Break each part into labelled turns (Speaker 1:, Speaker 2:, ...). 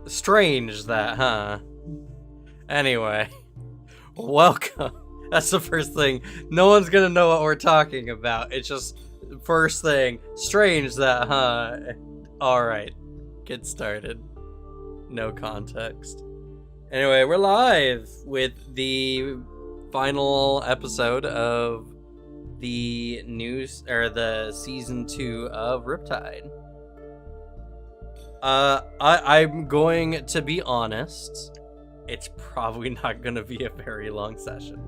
Speaker 1: Strange that, huh? Anyway, welcome. That's the first thing. No one's gonna know what we're talking about. It's just first thing. Strange that, huh? Alright, get started. No context. Anyway, we're live with the final episode of the news or the season 2 of Riptide. I'm going to be honest. It's probably not going to be a very long session.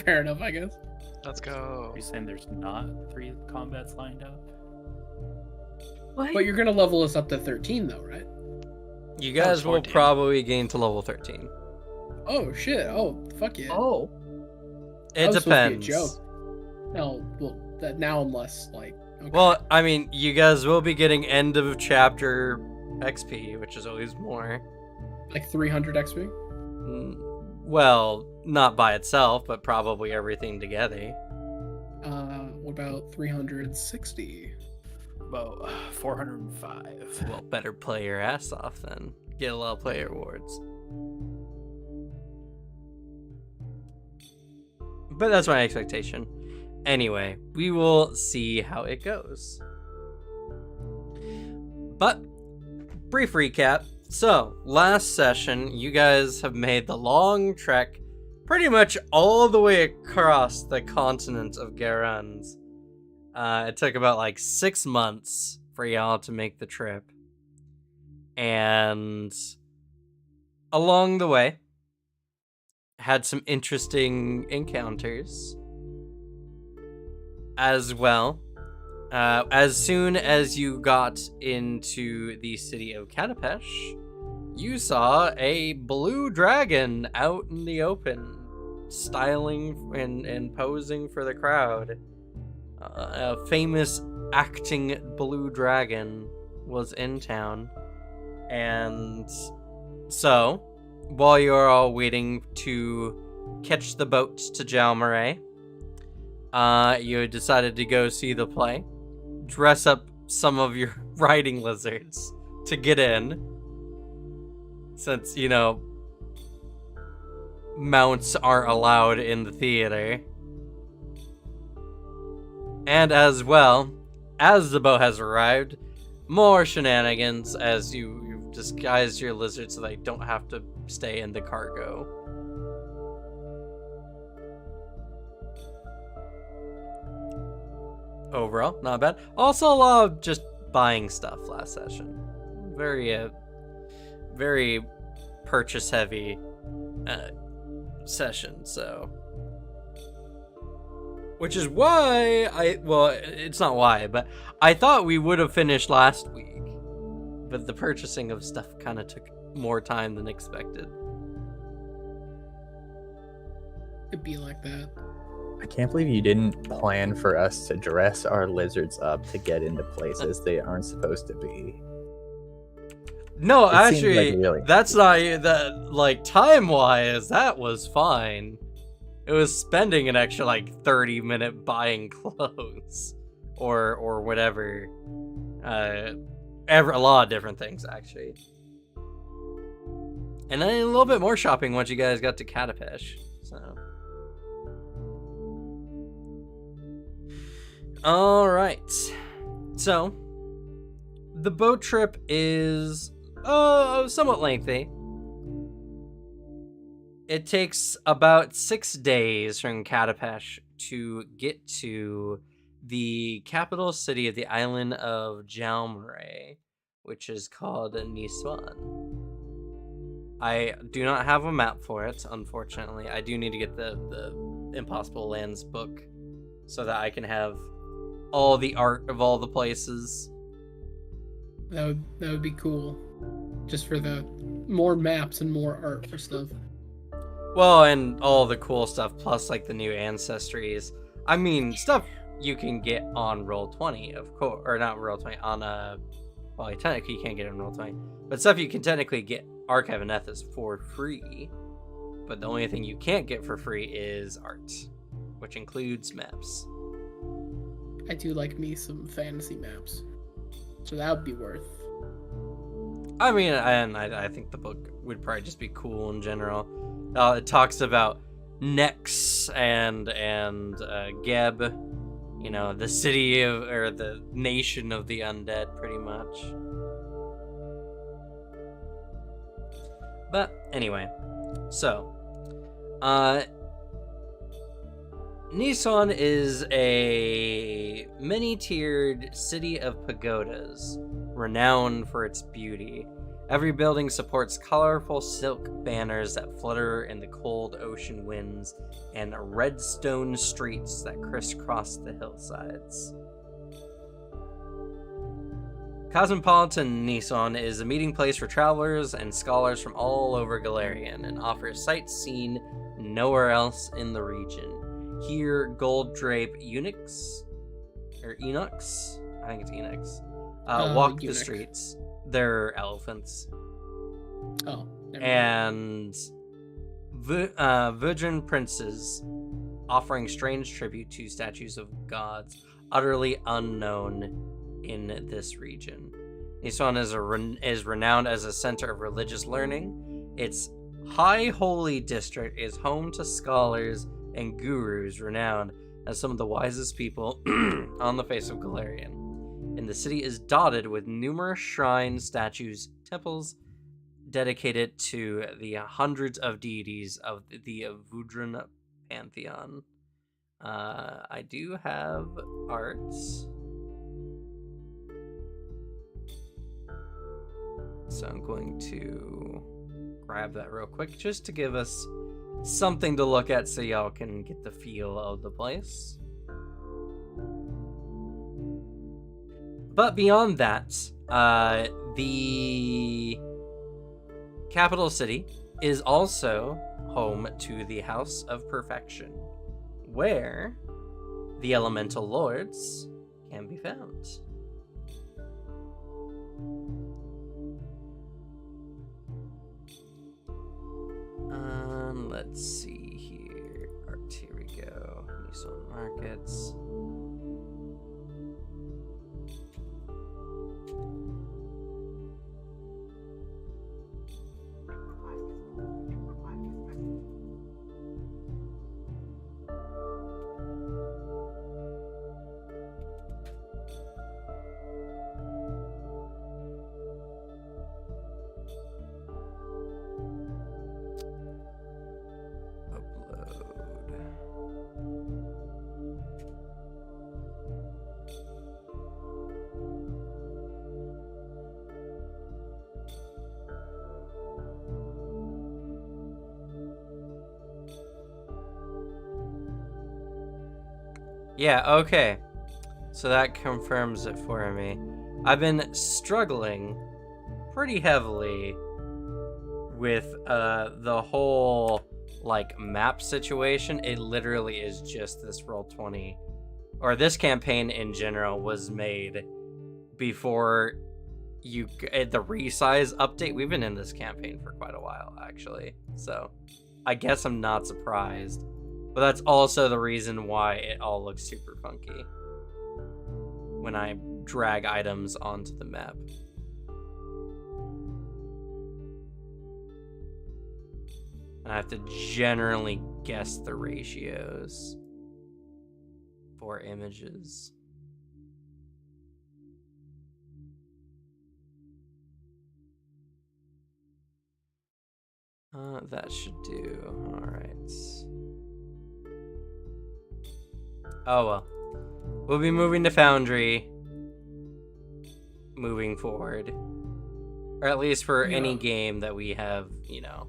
Speaker 2: Fair enough, I guess.
Speaker 3: Let's go.
Speaker 4: Are you saying there's not 3 combats lined up?
Speaker 2: What? But you're gonna level us up to 13, though, right?
Speaker 1: You guys will
Speaker 3: 14.
Speaker 1: probably gain to level 13.
Speaker 2: Oh shit! Oh fuck yeah!
Speaker 5: Oh,
Speaker 1: It
Speaker 2: That was supposed to
Speaker 1: depends.
Speaker 2: be a joke. No, well, that now I'm less like. Okay.
Speaker 1: Well, I mean, you guys will be getting end of chapter XP, which is always more.
Speaker 2: like 300 XP.
Speaker 1: Well, not by itself, but probably everything together.
Speaker 2: What about 360?
Speaker 4: About 405.
Speaker 1: Well, better play your ass off then. Get a lot of player awards. But that's my expectation. Anyway, we will see how it goes. But, brief recap. So, last session, you guys have made the long trek pretty much all the way across the continent of Garans. It took about like 6 months for y'all to make the trip. And along the way, had some interesting encounters as well. As soon as you got into the city of Katapesh, you saw a blue dragon out in the open, styling and posing for the crowd. A famous acting blue dragon was in town. And so, while you're all waiting to catch the boat to Jalmaray, you decided to go see the play, dress up some of your riding lizards to get in, since, you know, mounts aren't allowed in the theater. And as well, as the boat has arrived, more shenanigans as you've disguised your lizards so they don't have to stay in the cargo. Overall, not bad. Also, a lot of just buying stuff last session. Very purchase heavy session, so. Which is why it's not why, but I thought we would have finished last week. But the purchasing of stuff kind of took more time than expected.
Speaker 2: It'd be like that.
Speaker 5: I can't believe you didn't plan for us to dress our lizards up to get into places they aren't supposed to be.
Speaker 1: No,
Speaker 5: It seemed
Speaker 1: actually,
Speaker 5: like really-
Speaker 1: that's not that. Like time-wise, that was fine. It was spending an extra like 30-minute buying clothes, or whatever. A lot of different things actually, and then a little bit more shopping once you guys got to Katapesh. So, all right. So, the boat trip is somewhat lengthy. It takes about 6 days from Katapesh to get to the capital city of the island of Jalmaray, which is called Niswan. I do not have a map for it, unfortunately. I do need to get the Impossible Lands book so that I can have all the art of all the places.
Speaker 2: That would be cool. Just for the more maps and more art for stuff.
Speaker 1: Well, and all the cool stuff, plus like the new ancestries. I mean, stuff you can get on Roll20, of course, or not Roll20, on well, technically you can't get it on Roll20, but stuff you can technically get Archive and Ethos for free. But the only thing you can't get for free is art, which includes maps.
Speaker 2: I do like me some fantasy maps, so that would be worth.
Speaker 1: I mean, and I think the book would probably just be cool in general. It talks about Nex and Geb, you know, the city of, or the nation of the undead, pretty much. But anyway, so Nisan is a many-tiered city of pagodas, renowned for its beauty. Every building supports colorful silk banners that flutter in the cold ocean winds and red stone streets that crisscross the hillsides. Cosmopolitan Nisan is a meeting place for travelers and scholars from all over Galarian and offers sights seen nowhere else in the region. Here, gold drape eunuchs, I think it's eunuchs, walk the streets. They're elephants.
Speaker 2: Oh.
Speaker 1: And virgin princes offering strange tribute to statues of gods utterly unknown in this region. Nisan is renowned as a center of religious learning. Its high holy district is home to scholars and gurus renowned as some of the wisest people on the face of Galarian. And the city is dotted with numerous shrines, statues, temples dedicated to the hundreds of deities of the Vudran pantheon. I do have arts. So I'm going to grab that real quick just to give us something to look at so y'all can get the feel of the place. But beyond that, the capital city is also home to the House of Perfection, where the elemental lords can be found. Let's see here. Here we go. Nisan Markets. Yeah, okay. So that confirms it for me. I've been struggling pretty heavily with the whole like map situation. It literally is just this Roll20, or this campaign in general was made before the resize update. We've been in this campaign for quite a while actually, so I guess I'm not surprised. But that's also the reason why it all looks super funky when I drag items onto the map. And I have to generally guess the ratios for images. That should do. All right. Oh well. We'll be moving to Foundry moving forward. Or at least for any game that we have, you know,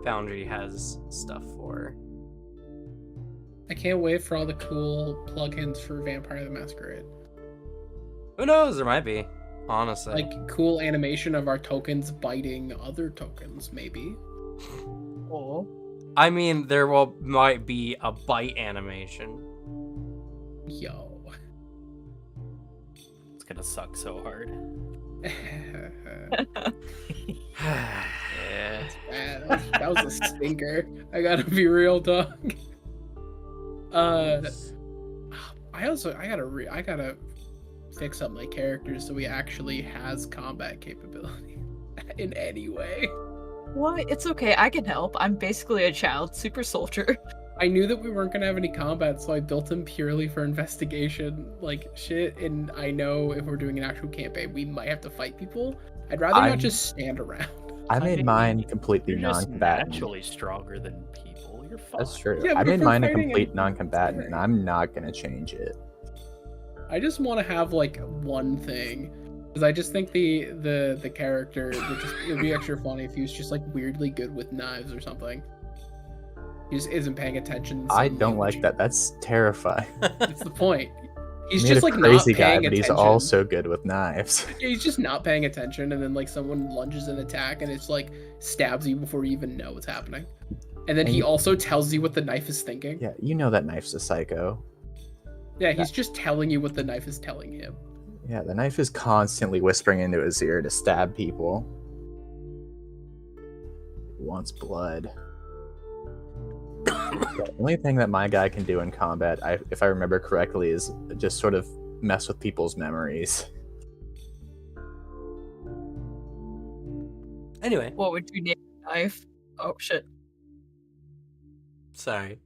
Speaker 1: Foundry has stuff for.
Speaker 2: I can't wait for all the cool plugins for Vampire the Masquerade.
Speaker 1: Who knows? There might be, honestly.
Speaker 2: Like cool animation of our tokens biting other tokens, maybe.
Speaker 5: Oh.
Speaker 1: I mean, might be a bite animation.
Speaker 2: Yo.
Speaker 4: It's gonna suck so hard.
Speaker 1: Yeah.
Speaker 2: That was a stinker. I gotta be real, dog. I gotta fix up my character so he actually has combat capability. in any way.
Speaker 3: What? It's okay. I can help. I'm basically a child super soldier.
Speaker 2: I knew that we weren't gonna have any combat, so I built him purely for investigation, like shit. And I know if we're doing an actual campaign, we might have to fight people. I'd rather not just stand around.
Speaker 5: I made
Speaker 4: mean,
Speaker 5: mine completely
Speaker 4: You're just
Speaker 5: non-combatant.
Speaker 4: naturally stronger than people. You're fine.
Speaker 5: That's true.
Speaker 2: Yeah,
Speaker 5: I
Speaker 2: but if
Speaker 5: made
Speaker 2: we're
Speaker 5: mine a
Speaker 2: fighting
Speaker 5: complete
Speaker 2: in-
Speaker 5: non-combatant, and I'm not gonna change it.
Speaker 2: I just want to have like one thing, because I just think the character it'd be extra funny if he was just like weirdly good with knives or something. He just isn't paying attention.
Speaker 5: I don't like that. That's terrifying.
Speaker 2: That's the point. He's
Speaker 5: Made
Speaker 2: just
Speaker 5: a
Speaker 2: like
Speaker 5: crazy
Speaker 2: not
Speaker 5: guy,
Speaker 2: paying
Speaker 5: but
Speaker 2: attention.
Speaker 5: he's also good with knives.
Speaker 2: He's just not paying attention, and then like someone lunges an attack, and it's like stabs you before you even know what's happening. And then
Speaker 5: And
Speaker 2: he
Speaker 5: you-
Speaker 2: also tells you what the knife is thinking.
Speaker 5: Yeah, you know that knife's a psycho.
Speaker 2: Yeah, he's just telling you what the knife is telling him.
Speaker 5: Yeah, the knife is constantly whispering into his ear to stab people. It wants blood. The only thing that my guy can do in combat, if I remember correctly, is just sort of mess with people's memories.
Speaker 1: Anyway,
Speaker 3: What would you name a knife? Oh shit.
Speaker 1: sorry.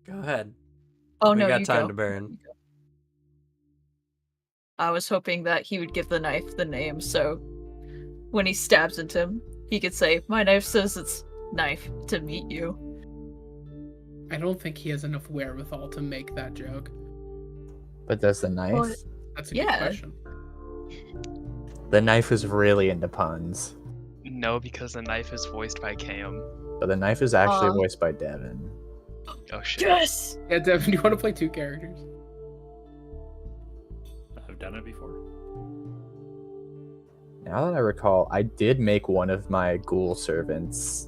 Speaker 1: Go ahead.
Speaker 3: Oh
Speaker 1: We
Speaker 3: no,
Speaker 1: got
Speaker 3: you
Speaker 1: time
Speaker 3: go.
Speaker 1: to burn.
Speaker 3: You go. I was hoping that he would give the knife the name, so when he stabs into him, he could say, "My knife says it's knife to meet you."
Speaker 2: I don't think he has enough wherewithal to make that joke.
Speaker 5: But does the knife?
Speaker 3: Well,
Speaker 2: That's a
Speaker 3: Yeah.
Speaker 2: good question.
Speaker 5: The knife is really into puns.
Speaker 6: No, because the knife is voiced by Cam.
Speaker 5: But the knife is actually
Speaker 3: Aw.
Speaker 5: voiced by Devin.
Speaker 6: Oh shit.
Speaker 3: Yes.
Speaker 2: Yeah, Devin, do you want to play two characters?
Speaker 4: I've done it before.
Speaker 5: Now that I recall, I did make one of my ghoul servants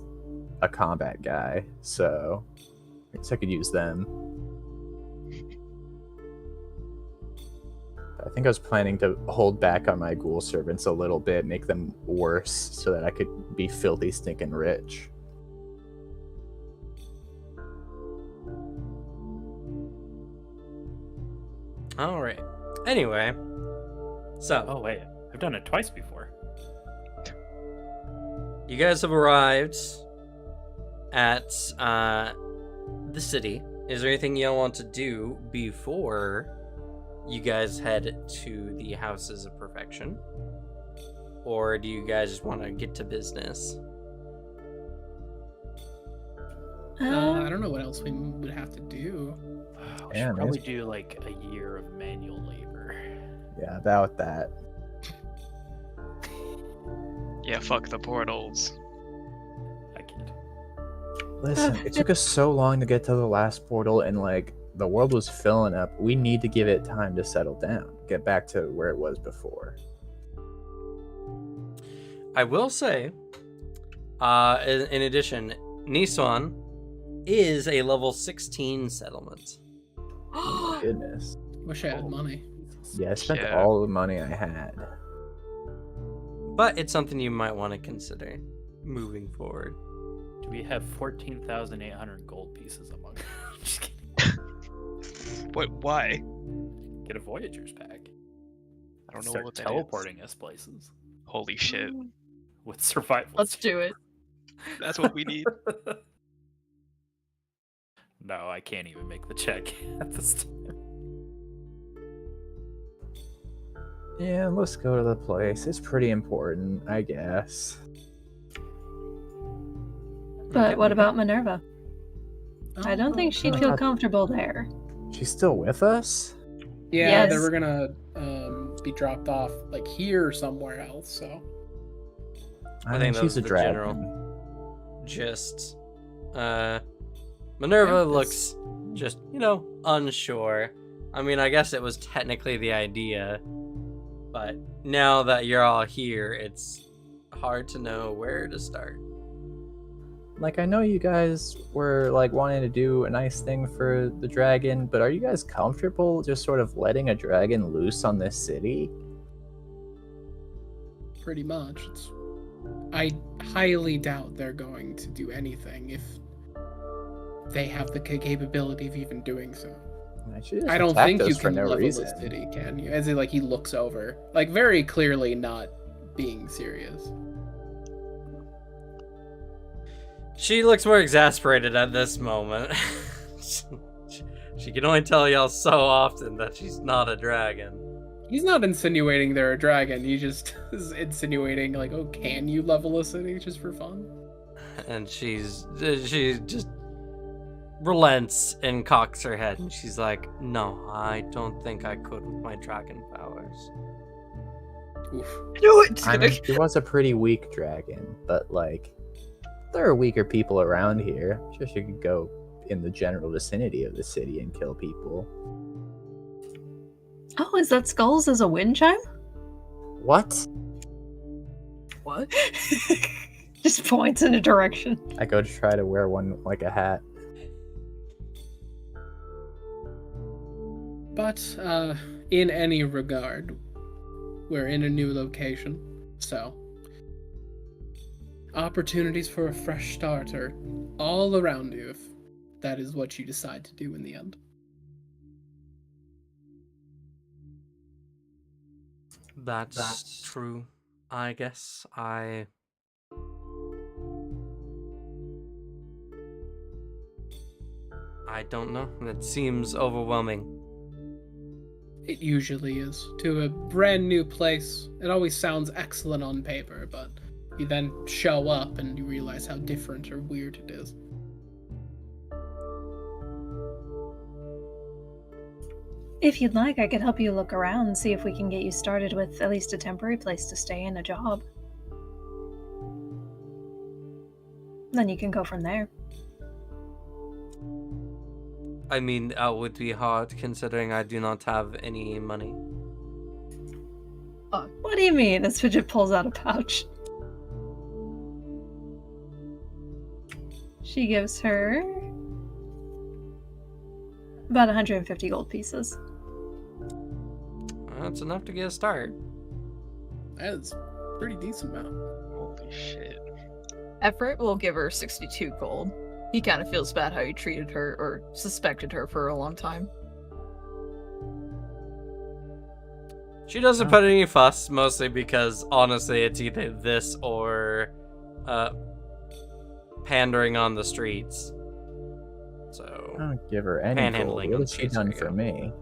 Speaker 5: a combat guy, so I guess I could use them. I think I was planning to hold back on my ghoul servants a little bit, make them worse, so that I could be filthy stinking rich.
Speaker 1: All right. Anyway, so
Speaker 4: Oh wait, I've done it twice before.
Speaker 1: you guys have arrived at the city. Is there anything y'all want to do before you guys head to the Houses of Perfection? Or do you guys just want to get to business?
Speaker 2: I don't know what else we would have to do.
Speaker 4: We
Speaker 5: Yeah,
Speaker 4: should probably
Speaker 5: man.
Speaker 4: do like a year of manual labor.
Speaker 5: Yeah, about that.
Speaker 6: Yeah, fuck the portals.
Speaker 4: I can't.
Speaker 5: Listen, it took us so long to get to the last portal, and like the world was filling up. We need to give it time to settle down, get back to where it was before.
Speaker 1: I will say, in addition, Nissan is a level 16 settlement.
Speaker 5: Goodness.
Speaker 2: Wish I had money.
Speaker 5: Yeah, I spent
Speaker 6: Yeah.
Speaker 5: all the money I had.
Speaker 1: But it's something you might want to consider moving forward.
Speaker 4: Do we have 14,800 gold pieces among? Just kidding.
Speaker 6: What? Why?
Speaker 4: Get a Voyager's pack.
Speaker 6: I don't know
Speaker 4: Start
Speaker 6: what that
Speaker 4: teleporting us places
Speaker 6: is. Holy shit.
Speaker 4: with survival.
Speaker 3: Let's do it.
Speaker 6: That's what we need.
Speaker 4: No, I can't even make the check at this time.
Speaker 5: Yeah, let's go to the place. It's pretty important, I guess.
Speaker 7: But what about Minerva? I don't think she'd feel
Speaker 5: God.
Speaker 7: comfortable there.
Speaker 5: She's still with us?
Speaker 2: Yeah, they
Speaker 7: Yes.
Speaker 2: were gonna be dropped off like here or somewhere else. So
Speaker 1: I
Speaker 5: mean,
Speaker 1: think that
Speaker 5: she's
Speaker 1: was
Speaker 5: a
Speaker 1: the
Speaker 5: dragon.
Speaker 1: general. Just, Minerva
Speaker 2: Yeah,
Speaker 1: looks just, unsure. I mean, I guess it was technically the idea, but now that you're all here, it's hard to know where to start.
Speaker 5: Like, I know you guys were like wanting to do a nice thing for the dragon, but are you guys comfortable just sort of letting a dragon loose on this city?
Speaker 2: pretty much, I highly doubt they're going to do anything if they have the capability of even doing so.
Speaker 5: I
Speaker 2: don't
Speaker 5: attack
Speaker 2: think you
Speaker 5: us for
Speaker 2: can
Speaker 5: no
Speaker 2: level
Speaker 5: reason.
Speaker 2: the city, can you? As in, like, he looks over, like, very clearly not being serious.
Speaker 1: She looks more exasperated at this moment. She can only tell y'all so often that she's not a dragon.
Speaker 2: He's not insinuating they're a dragon. He just is insinuating like, oh, can you level a city just for fun?
Speaker 1: And she just relents and cocks her head, and she's like, no, I don't think I could with my dragon powers.
Speaker 2: Oof.
Speaker 3: Do it!
Speaker 5: I mean, she was a pretty weak dragon, but like, there are weaker people around here. Sure, she could go in the general vicinity of the city and kill people.
Speaker 7: Oh, is that skulls as a wind chime?
Speaker 5: What?
Speaker 3: What?
Speaker 7: Just points in a direction.
Speaker 5: I go to try to wear one like a hat.
Speaker 2: But in any regard, we're in a new location, so opportunities for a fresh start are all around you if that is what you decide to do in the end.
Speaker 1: That's true, I guess. I don't know. It seems overwhelming.
Speaker 2: It usually is. To a brand new place, it always sounds excellent on paper, but you then show up and you realize how different or weird it is.
Speaker 7: If you'd like, I could help you look around and see if we can get you started with at least a temporary place to stay and a job. Then you can go from there.
Speaker 1: I mean, that would be hard considering I do not have any money.
Speaker 7: What do you mean? As Fidget pulls out a pouch. She gives her about 150 gold pieces.
Speaker 1: That's enough to get a start.
Speaker 2: That's a pretty decent amount.
Speaker 6: Holy shit.
Speaker 3: Everett will give her 62 gold. He kind of feels bad how he treated her or suspected her for a long time.
Speaker 1: She doesn't put any fuss, mostly because honestly it's either this or pandering on the streets. So
Speaker 5: I don't give her any gold.
Speaker 1: Panhandling
Speaker 5: What
Speaker 1: on
Speaker 5: has she
Speaker 1: streets,
Speaker 5: done
Speaker 1: there you
Speaker 5: for
Speaker 1: go.
Speaker 5: me?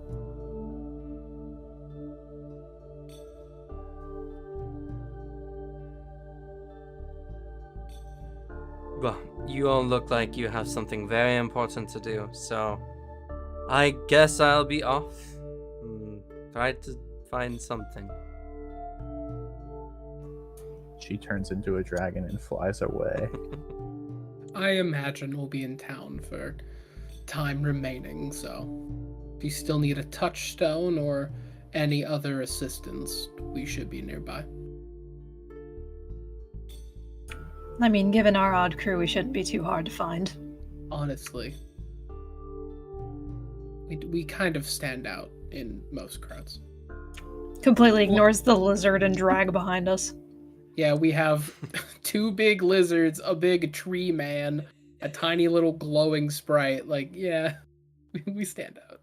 Speaker 1: Well, you all look like you have something very important to do, so I guess I'll be off. Try to find something.
Speaker 5: She turns into a dragon and flies away.
Speaker 2: I imagine we'll be in town for time remaining, so if you still need a touchstone or any other assistance, we should be nearby.
Speaker 7: I mean, given our odd crew, we shouldn't be too hard to find.
Speaker 2: Honestly, we kind of stand out in most crowds.
Speaker 7: Completely ignores the lizard and drag behind us.
Speaker 2: Yeah, we have two big lizards, a big tree man, a tiny little glowing sprite. Like, yeah, we stand out.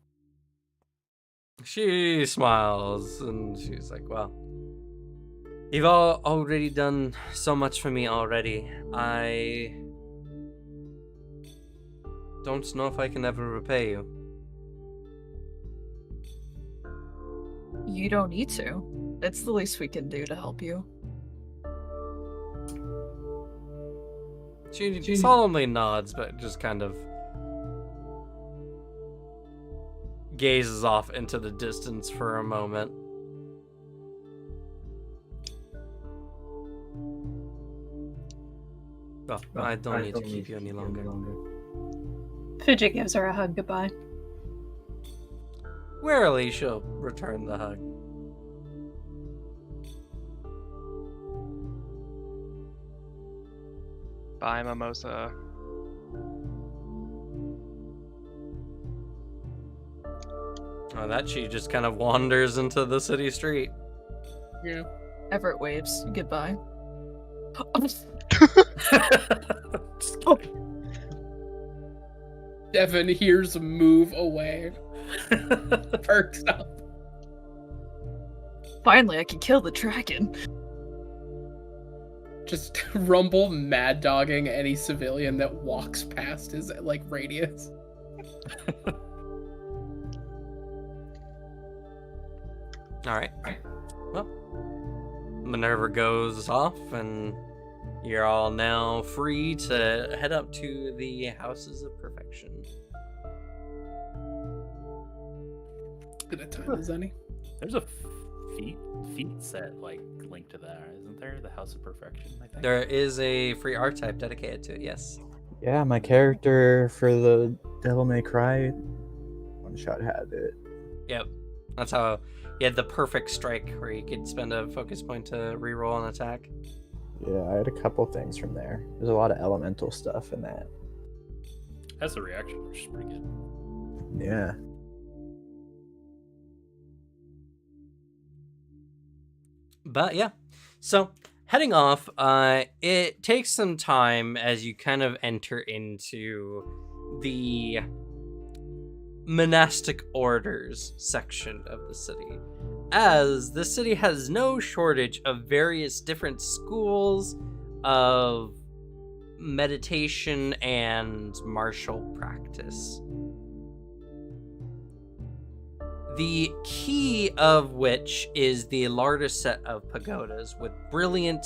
Speaker 1: She smiles and she's like, well, you've all already done so much for me already. I don't know if I can ever repay you.
Speaker 3: You don't need to. It's the least we can do to help you.
Speaker 1: She solemnly nods, but just kind of gazes off into the distance for a moment. Well, I don't need to keep you any longer.
Speaker 7: Fidget gives her a hug goodbye.
Speaker 1: Wearily, she'll return the hug.
Speaker 6: Bye, Mimosa.
Speaker 1: Oh, that she just kind of wanders into the city street.
Speaker 2: Yeah.
Speaker 3: Everett waves goodbye.
Speaker 2: Devin hears move away. Perks up.
Speaker 3: Finally, I can kill the dragon.
Speaker 2: just Rumble mad dogging any civilian that walks past his like radius.
Speaker 1: All right. Well, Minerva goes off, and you're all now free to head up to the Houses of Perfection.
Speaker 2: Good a time as any.
Speaker 4: There's a feat set like linked to that, isn't there? The House of Perfection, I think.
Speaker 1: There is a free archetype dedicated to it, yes.
Speaker 5: Yeah, my character for the Devil May Cry one shot had it.
Speaker 1: Yep. That's how you had the perfect strike where you could spend a focus point to reroll an attack.
Speaker 5: Yeah, I had a couple things from there. There's a lot of elemental stuff in that.
Speaker 4: Has a reaction, which is pretty good.
Speaker 5: Yeah.
Speaker 1: But yeah, so heading off, it takes some time as you kind of enter into the monastic orders section of the city, as the city has no shortage of various different schools of meditation and martial practice. The key of which is the largest set of pagodas with brilliant,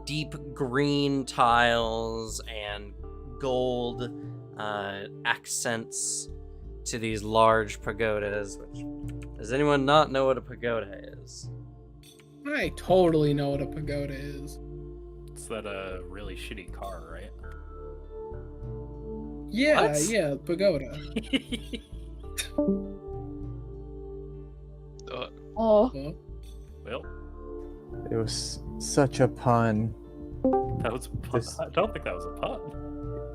Speaker 1: deep green tiles and gold accents to these large pagodas. Which, does anyone not know what a pagoda is?
Speaker 2: I totally know what a pagoda is.
Speaker 4: It's that really shitty car, right?
Speaker 2: Yeah,
Speaker 1: What?
Speaker 2: yeah, pagoda.
Speaker 3: Oh,
Speaker 2: Well,
Speaker 4: Well,
Speaker 5: It was such a pun.
Speaker 4: that was a pun.
Speaker 5: This-
Speaker 4: I don't think that was a pun.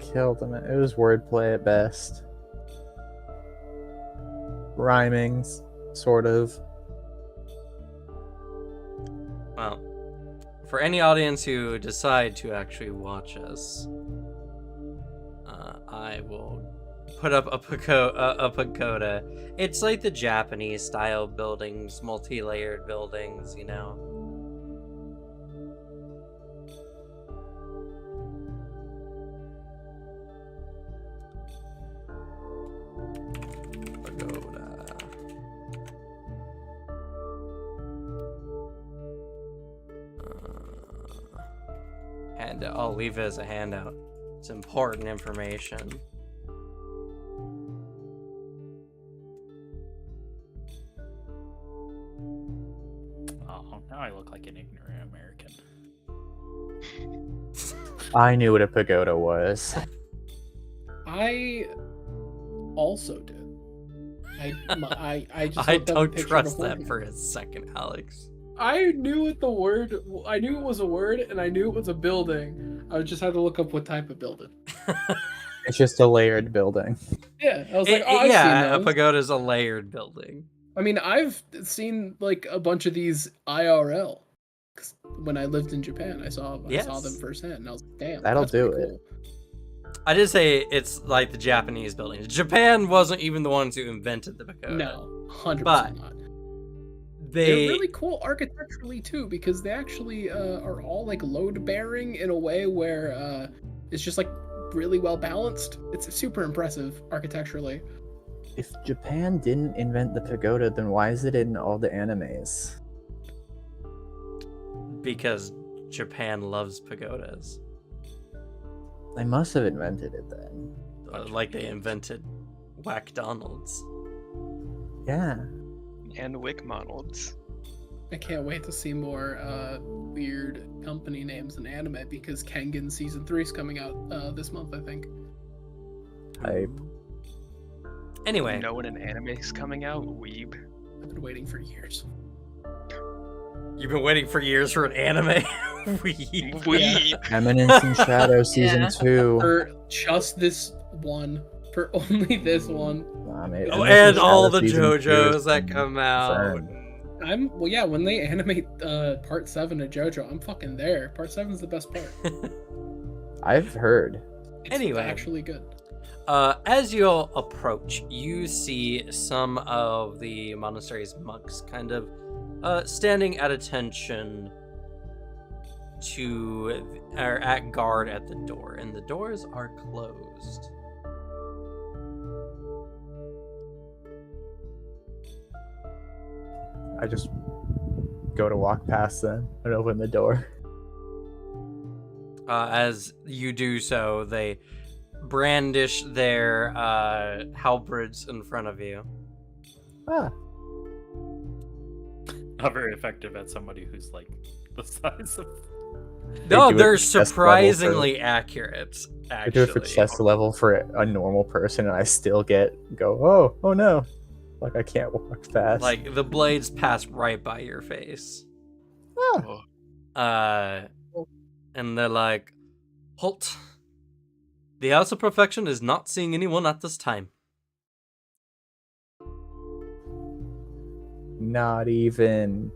Speaker 5: It killed him. It was wordplay at best. Rhymings, sort of.
Speaker 1: Well, for any audience who decide to actually watch us, I will put up a pagoda. It's like the Japanese style buildings, multi-layered buildings, you know. Pagoda. Handout. I'll leave it as a handout. It's important information.
Speaker 4: Oh, now I look like an ignorant American.
Speaker 5: I knew what a pagoda was.
Speaker 2: I also did. I just
Speaker 1: I
Speaker 2: looked up a
Speaker 1: don't
Speaker 2: picture
Speaker 1: trust
Speaker 2: before.
Speaker 1: that for a second, Alex.
Speaker 2: I knew what the word. I knew it was a word, and I knew it was a building. I just had to look up what type of building.
Speaker 5: It's just a layered building.
Speaker 2: Yeah, I was like, oh, I've
Speaker 1: yeah,
Speaker 2: seen
Speaker 1: a
Speaker 2: those.
Speaker 1: pagoda is a layered building.
Speaker 2: I mean, I've seen like a bunch of these IRL. 'Cause when I lived in Japan, I saw
Speaker 1: Yes.
Speaker 2: them firsthand, and I was like, damn,
Speaker 5: That'll
Speaker 2: that's
Speaker 5: do
Speaker 2: pretty
Speaker 5: it.
Speaker 2: cool.
Speaker 1: I did say it's like the Japanese buildings. Japan wasn't even the ones who invented the pagoda.
Speaker 2: No, 100%
Speaker 1: But
Speaker 2: not.
Speaker 1: They
Speaker 2: They're really cool architecturally too, because they actually are all like load bearing in a way where it's just like really well balanced. It's super impressive architecturally.
Speaker 5: If Japan didn't invent the pagoda, then why is it in all the animes?
Speaker 1: because Japan loves pagodas.
Speaker 5: They must have invented it then.
Speaker 1: Like they invented Whack-Donalds.
Speaker 5: Yeah.
Speaker 6: And Wick Monalds.
Speaker 2: I can't wait to see more weird company names in anime because Kengan season 3 is coming out this month, I think.
Speaker 5: Hype.
Speaker 1: Anyway,
Speaker 6: You know when an anime is coming out? Weeb.
Speaker 2: I've been waiting for years.
Speaker 1: you've been waiting for years for an anime. Weeb.
Speaker 6: Weeb.
Speaker 5: Eminence in Shadow season
Speaker 3: Yeah.
Speaker 5: 2.
Speaker 2: For just this one. For only this one.
Speaker 5: Nah, mate,
Speaker 1: Oh,
Speaker 5: Eminence in
Speaker 1: and all
Speaker 5: Shadow
Speaker 1: the
Speaker 5: season 2
Speaker 1: JoJos
Speaker 5: is
Speaker 1: that come out.
Speaker 5: confirmed.
Speaker 2: Well, yeah, when they animate part 7 of JoJo, I'm fucking there. Part 7's the best part.
Speaker 5: I've heard.
Speaker 2: It's
Speaker 1: Anyway.
Speaker 2: actually good.
Speaker 1: As you all approach, you see some of the monastery's monks kind of standing at attention are at guard at the door, and the doors are closed.
Speaker 5: I just go to walk past them and open the door.
Speaker 1: As you do so, they brandish their halberds in front of you.
Speaker 5: Ah,
Speaker 4: Not very effective at somebody who's like the size of.
Speaker 1: No,
Speaker 5: do it
Speaker 1: they're
Speaker 5: for chest level
Speaker 1: surprisingly accurate.
Speaker 5: I
Speaker 1: Actually,
Speaker 5: do it for chest level for a normal person, and I still go, oh no. Like I can't walk fast.
Speaker 1: like the blades pass right by your face.
Speaker 6: Oh,
Speaker 1: And they're like, "Halt! The House of Perfection is not seeing anyone at this time."
Speaker 5: Not even.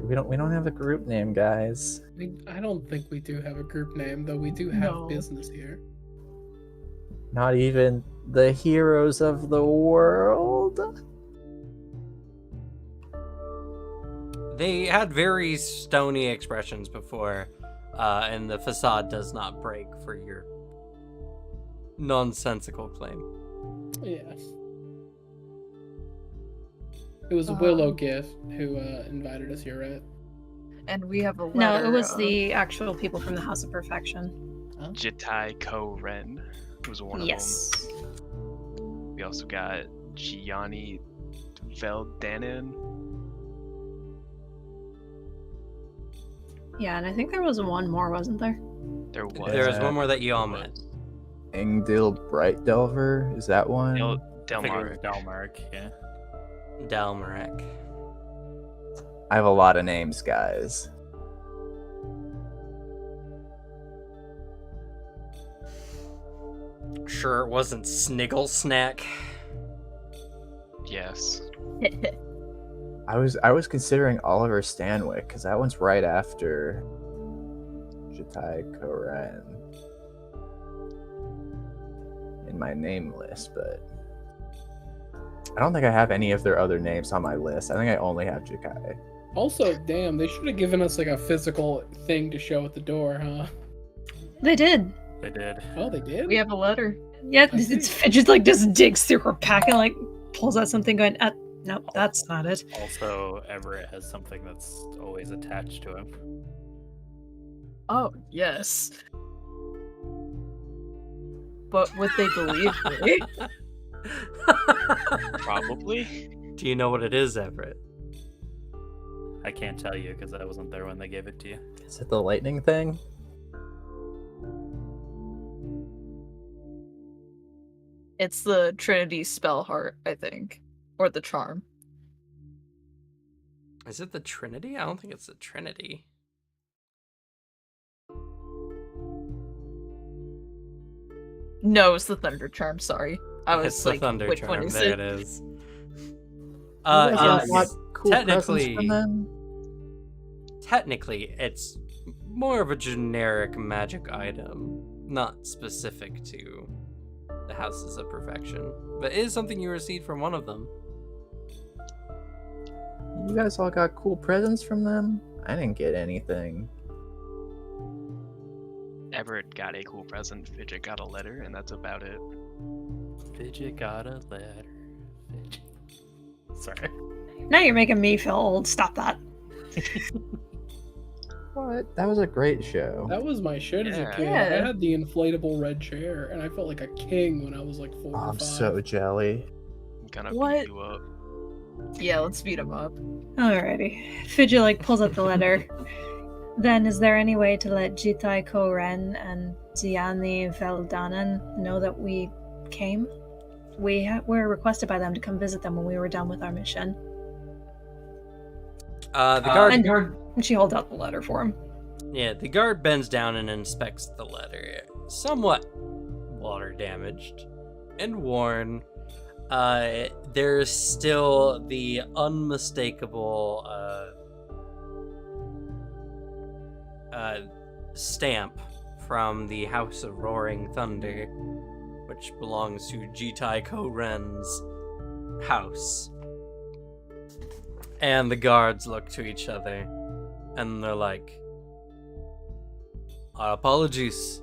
Speaker 5: We don't have a group name, guys.
Speaker 2: I don't think we do have a group name, though we do have
Speaker 3: No.
Speaker 2: business here.
Speaker 5: Not even the heroes of the world.
Speaker 1: They had very stony expressions before, and the facade does not break for your nonsensical claim.
Speaker 2: Yeah. It was Willow Gift who invited us here, right?
Speaker 3: And we have a letter.
Speaker 7: No, it was
Speaker 3: of-
Speaker 7: the actual people from the House of Perfection.
Speaker 6: Jitai Ko Ren was one
Speaker 7: Yes.
Speaker 6: of them. We also got Gianni Veldanen.
Speaker 7: Yeah, and I think there was one more, wasn't there?
Speaker 6: There was.
Speaker 1: There was
Speaker 5: Yeah.
Speaker 1: one more that you all met.
Speaker 5: Engdil Bright Delver, is that one?
Speaker 6: Del
Speaker 4: I think it was
Speaker 6: Delmar.
Speaker 4: Dalmark, yeah.
Speaker 1: Dalmarek.
Speaker 5: I have a lot of names, guys.
Speaker 1: Sure, it wasn't Sniggle Snack.
Speaker 6: Yes.
Speaker 5: I was considering Oliver Stanwyck because that one's right after Jitai Koren in my name list, but I don't think I have any of their other names on my list. I think I only have Jikai.
Speaker 2: Also, damn, they should have given us like a physical thing to show at the door, huh?
Speaker 7: They did.
Speaker 4: They did.
Speaker 2: Oh, they did?
Speaker 3: We have a letter.
Speaker 7: Yeah,
Speaker 2: I see.
Speaker 7: it's Fidget like just digs through her pack and like pulls out something going, nope, that's not it.
Speaker 4: Also, Everett has something that's always attached to him.
Speaker 3: Oh, yes. But would they believe me?
Speaker 6: Probably.
Speaker 1: Do you know what it is, Everett?
Speaker 4: I can't tell you because I wasn't there when they gave it to you.
Speaker 5: Is it the lightning thing?
Speaker 3: It's the Trinity spell heart, I think. Or the charm.
Speaker 1: Is it the Trinity? I don't think it's the Trinity.
Speaker 3: No, it's the thunder charm, sorry. I was
Speaker 1: It's the
Speaker 3: like,
Speaker 1: Thunder
Speaker 3: which one
Speaker 1: Charm.
Speaker 3: is
Speaker 1: There
Speaker 3: it?
Speaker 1: it is.
Speaker 5: You guys
Speaker 1: Yes.
Speaker 5: got cool presents
Speaker 1: technically-
Speaker 5: from them?
Speaker 1: Technically, it's more of a generic magic item, not specific to the Houses of Perfection, but it is something you received from one of them.
Speaker 5: You guys all got cool presents from them? I didn't get anything.
Speaker 6: Everett got a cool present. Fidget got a letter, and that's about it.
Speaker 4: Fidget got a letter. Fidget. Sorry.
Speaker 7: Now you're making me feel old. Stop that.
Speaker 5: What? That was a great show.
Speaker 2: That was my shit as a
Speaker 6: Yeah.
Speaker 2: kid.
Speaker 3: Yeah.
Speaker 2: I had the inflatable red chair, and I felt like a king when I was like 4
Speaker 5: Oh,
Speaker 2: or
Speaker 5: I'm
Speaker 2: 5.
Speaker 5: so jelly.
Speaker 6: I'm gonna
Speaker 3: What?
Speaker 6: beat you up.
Speaker 3: Yeah, let's beat him up.
Speaker 7: Alrighty. Fidget like pulls up the letter. Then is there any way to let Jitai Koren and Gianni Veldanen know that we came? We were requested by them to come visit them when we were done with our mission.
Speaker 1: The guard,
Speaker 7: And she holds out the letter for him.
Speaker 1: yeah, the guard bends down and inspects the letter, somewhat water damaged and worn. There's still the unmistakable stamp from the House of Roaring Thunder, which belongs to Jitai Koren's house. And the guards look to each other and they're like, "Our apologies.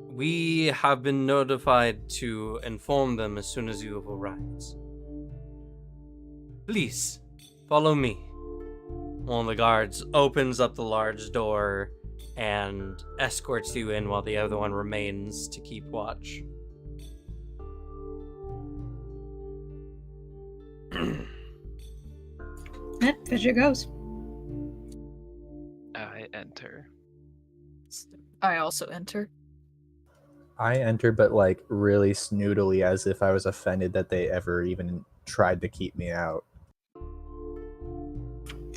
Speaker 1: We have been notified to inform them as soon as you have arrived. Please, follow me." One of the guards opens up the large door and escorts you in while the other one remains to keep watch.
Speaker 7: Fidget goes.
Speaker 6: I enter.
Speaker 3: I also enter.
Speaker 5: I enter, but like really snoodily, as if I was offended that they ever even tried to keep me out.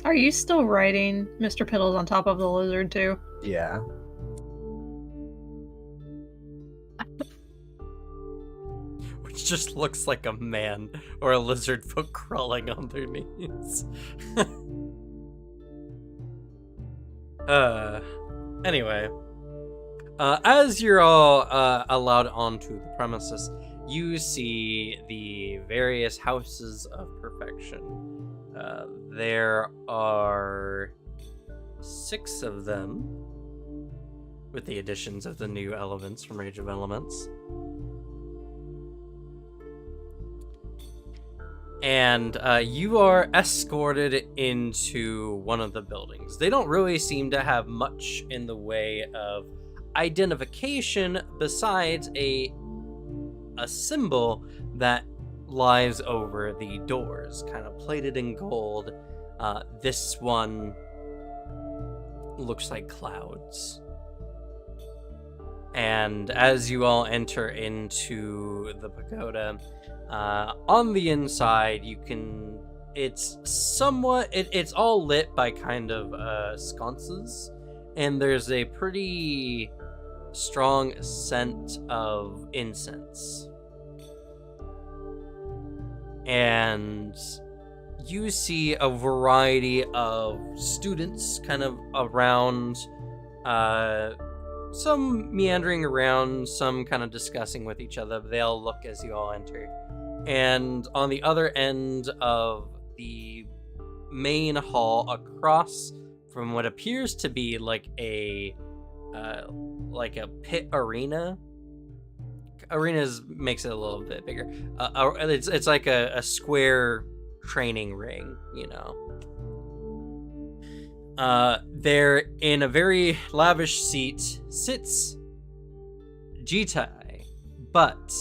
Speaker 7: Are you still riding Mr. Piddles on top of the lizard too?
Speaker 5: Yeah.
Speaker 1: Which just looks like a man or a lizard folk crawling on their knees. Anyway. As you're all allowed onto the premises, you see the various houses of perfection. There are 6 of them, with the additions of the new elements from Rage of Elements. And you are escorted into one of the buildings. They don't really seem to have much in the way of identification besides a symbol that lies over the doors, kind of plated in gold. This one looks like clouds. And as you all enter into the pagoda, on the inside, it's all lit by kind of sconces, and there's a pretty strong scent of incense. And you see a variety of students kind of around, some meandering around, some kind of discussing with each other. They all look as you all enter. And on the other end of the main hall, across from what appears to be like a pit arena. Arenas makes it a little bit bigger. It's like a square training ring, you know. There, in a very lavish seat, sits Jitai, but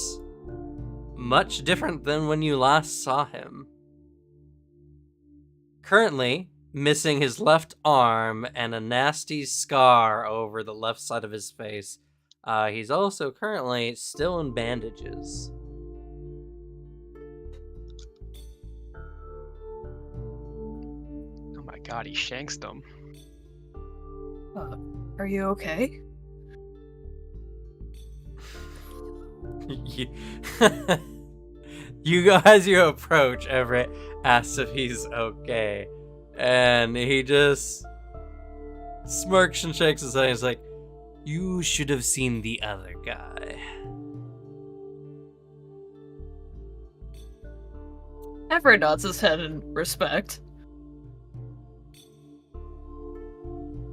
Speaker 1: much different than when you last saw him. Currently, missing his left arm and a nasty scar over the left side of his face. He's also currently still in bandages.
Speaker 6: Oh my god, he shanks them.
Speaker 3: Are you okay?
Speaker 1: As you approach, Everett asks if he's okay, and he just smirks and shakes his head. He's like, "You should have seen the other guy."
Speaker 3: Everett nods his head in respect.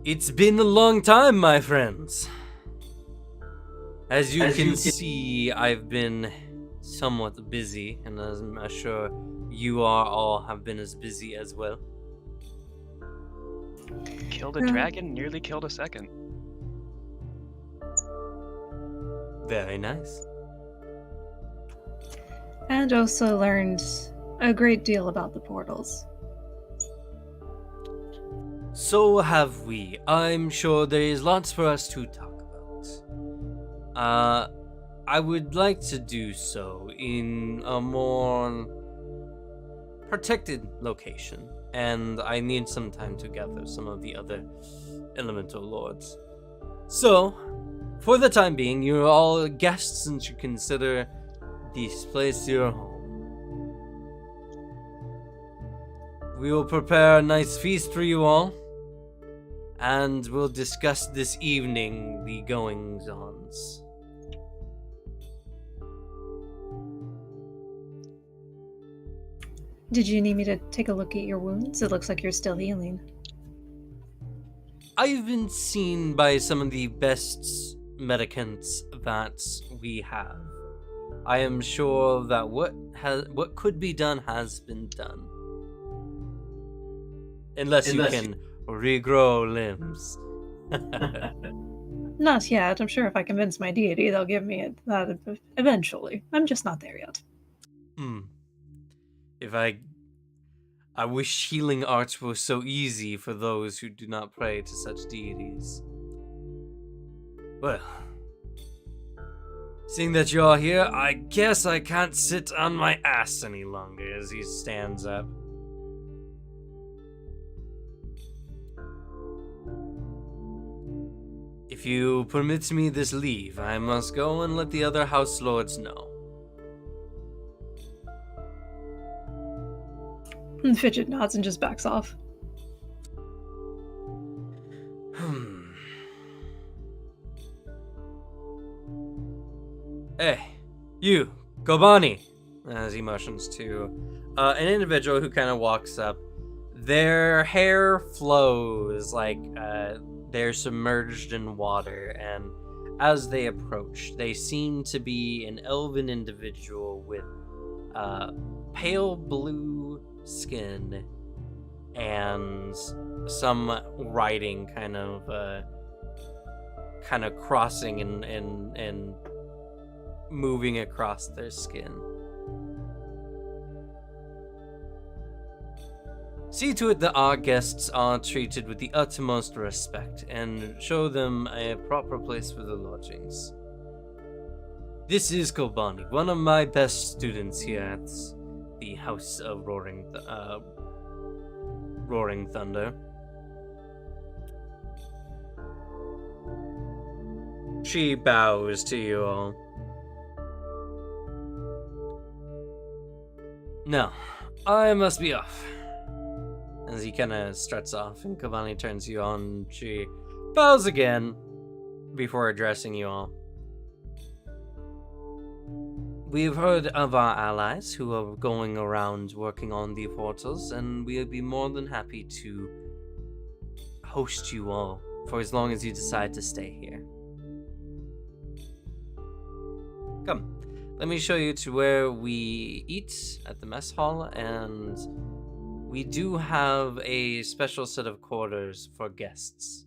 Speaker 1: It's been a long time, my friends. As you can see, I've been somewhat busy, and I'm sure you all have been as busy as well.
Speaker 6: Killed a dragon, nearly killed a second.
Speaker 1: Very nice.
Speaker 7: And also learned a great deal about the portals.
Speaker 1: So have we. I'm sure there is lots for us to talk about. I would like to do so in a more protected location, and I need some time to gather some of the other elemental lords. So, for the time being, you're all guests and should consider this place your home. We will prepare a nice feast for you all, and we'll discuss this evening the goings-ons.
Speaker 7: Did you need me to take a look at your wounds? It looks like you're still healing.
Speaker 1: I've been seen by some of the best medicants that we have. I am sure that what could be done has been done. Unless you can regrow limbs.
Speaker 7: Not yet. I'm sure if I convince my deity, they'll give me that eventually. I'm just not there yet.
Speaker 1: If I wish healing arts were so easy for those who do not pray to such deities. Well, seeing that you're here, I guess I can't sit on my ass any longer, as he stands up. If you permit me this leave, I must go and let the other house lords know.
Speaker 7: And Fidget nods and just backs off.
Speaker 1: Hey, you, Kobani, as he motions to an individual who kind of walks up. Their hair flows like they're submerged in water, and as they approach, they seem to be an elven individual with pale blue skin and some writing kind of crossing and moving across their skin. See to it that our guests are treated with the utmost respect, and show them a proper place for their lodgings. This is Kobani, one of my best students here at the House of Roaring Thunder. She bows to you all. No, I must be off. As he kind of struts off, and Kobani turns to you on, she bows again before addressing you all. We've heard of our allies who are going around working on the portals, and we'll be more than happy to host you all for as long as you decide to stay here. Come, let me show you to where we eat at the mess hall, and we do have a special set of quarters for guests.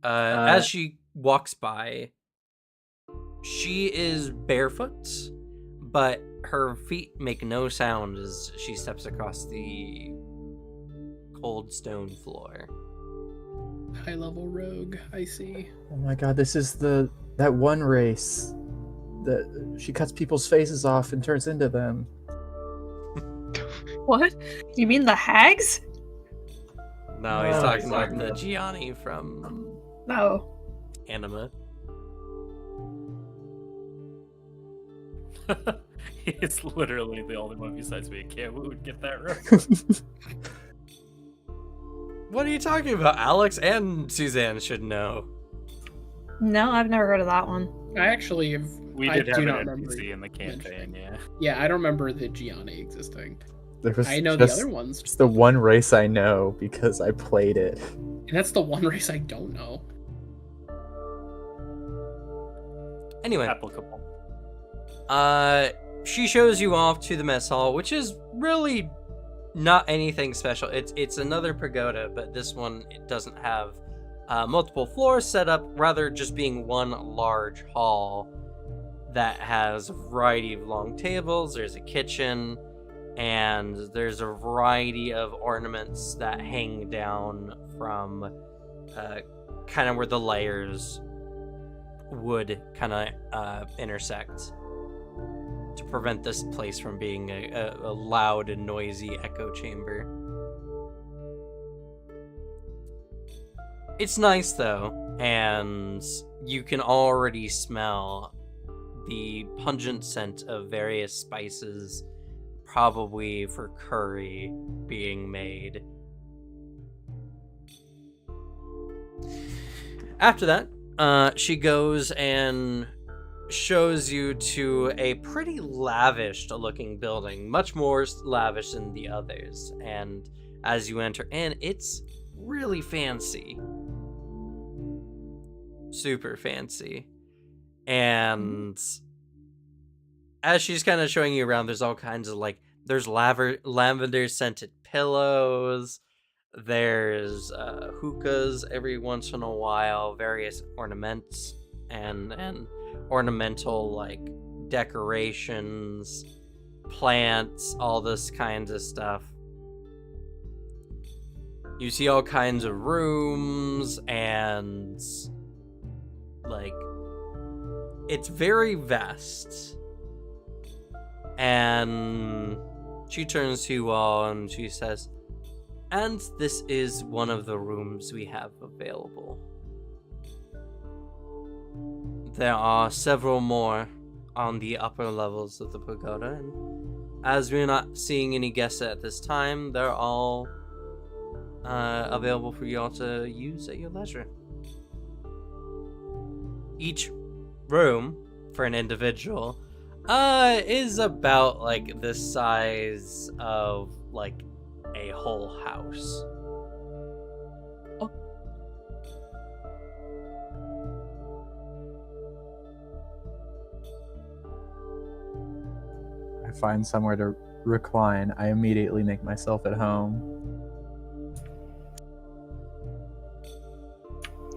Speaker 1: As she walks by, she is barefoot, but her feet make no sound as she steps across the cold stone floor.
Speaker 2: High level rogue, I see.
Speaker 5: Oh my god, this is that one race that she cuts people's faces off and turns into them.
Speaker 7: What? You mean the hags?
Speaker 1: No, he's talking about the Gianni from
Speaker 7: No.
Speaker 1: Anima.
Speaker 4: He's literally the only one besides me who would get that right.
Speaker 1: What are you talking about? Alex and Suzanne should know.
Speaker 7: No, I've never heard of that one.
Speaker 2: I actually have.
Speaker 4: We
Speaker 2: I
Speaker 4: did have
Speaker 2: do
Speaker 4: an
Speaker 2: not remember
Speaker 4: NPC in the campaign, yeah.
Speaker 2: Yeah, I don't remember the Gianni existing.
Speaker 5: There was
Speaker 2: I know
Speaker 5: just,
Speaker 2: the other ones.
Speaker 5: It's the one race I know because I played it.
Speaker 2: And that's the one race I don't know.
Speaker 1: Anyway,
Speaker 4: Applicable.
Speaker 1: she shows you off to the mess hall, which is really not anything special. It's another pagoda, but this one it doesn't have multiple floors set up, rather just being one large hall that has a variety of long tables. There's a kitchen, and there's a variety of ornaments that hang down from kind of where the layers would kind of intersect to prevent this place from being a loud and noisy echo chamber. It's nice though, and you can already smell the pungent scent of various spices, probably for curry, being made. After that, she goes and shows you to a pretty lavish looking building, much more lavish than the others. And as you enter in, it's really fancy. Super fancy. And as she's kind of showing you around, there's all kinds of like, there's lavender scented pillows, there's hookahs every once in a while, various ornaments and ornamental like decorations, plants, all this kinds of stuff. You see all kinds of rooms and like it's very vast. And she turns to you all and she says, "And this is one of the rooms we have available. There are several more on the upper levels of the pagoda, and as we're not seeing any guests at this time, they're all available for you all to use at your leisure. Each room for an individual is about like the size of like a whole house."
Speaker 5: I find somewhere to recline. I immediately make myself at home.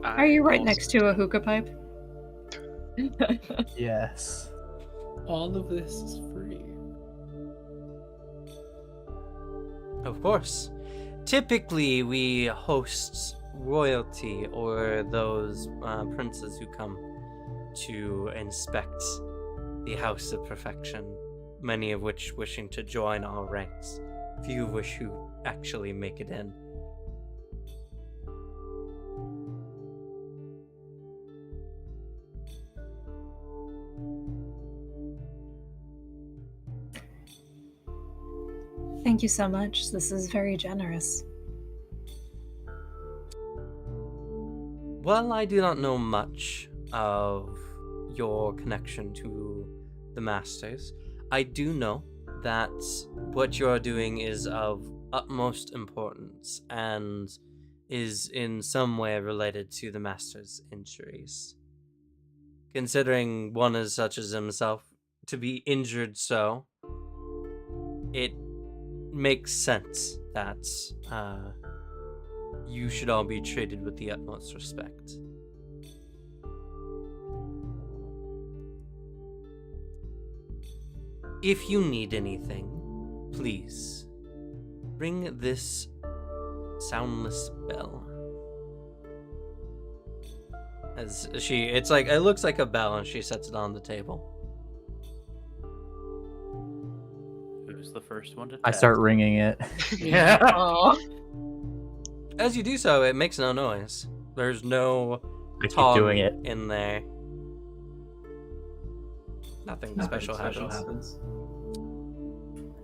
Speaker 7: Are you right next to a hookah pipe?
Speaker 5: Yes.
Speaker 2: All of this is free.
Speaker 1: Of course. Typically, we host royalty or those princes who come to inspect the House of Perfection, many of which wishing to join our ranks. Few of which who actually make it in.
Speaker 7: Thank you so much. This is very generous.
Speaker 1: Well, I do not know much of your connection to the Masters. I do know that what you are doing is of utmost importance and is in some way related to the Master's injuries. Considering one as such as himself to be injured so, it makes sense that you should all be treated with the utmost respect. If you need anything, please ring this soundless bell. As it looks like a bell, and she sets it on the table.
Speaker 4: Who's the first one to
Speaker 5: I
Speaker 4: tap?
Speaker 5: start ringing it.
Speaker 1: Yeah.
Speaker 3: Aw.
Speaker 1: As you do so, it makes no noise. There's no
Speaker 5: I keep
Speaker 1: tongue
Speaker 5: doing it.
Speaker 1: in there. Nothing special happens.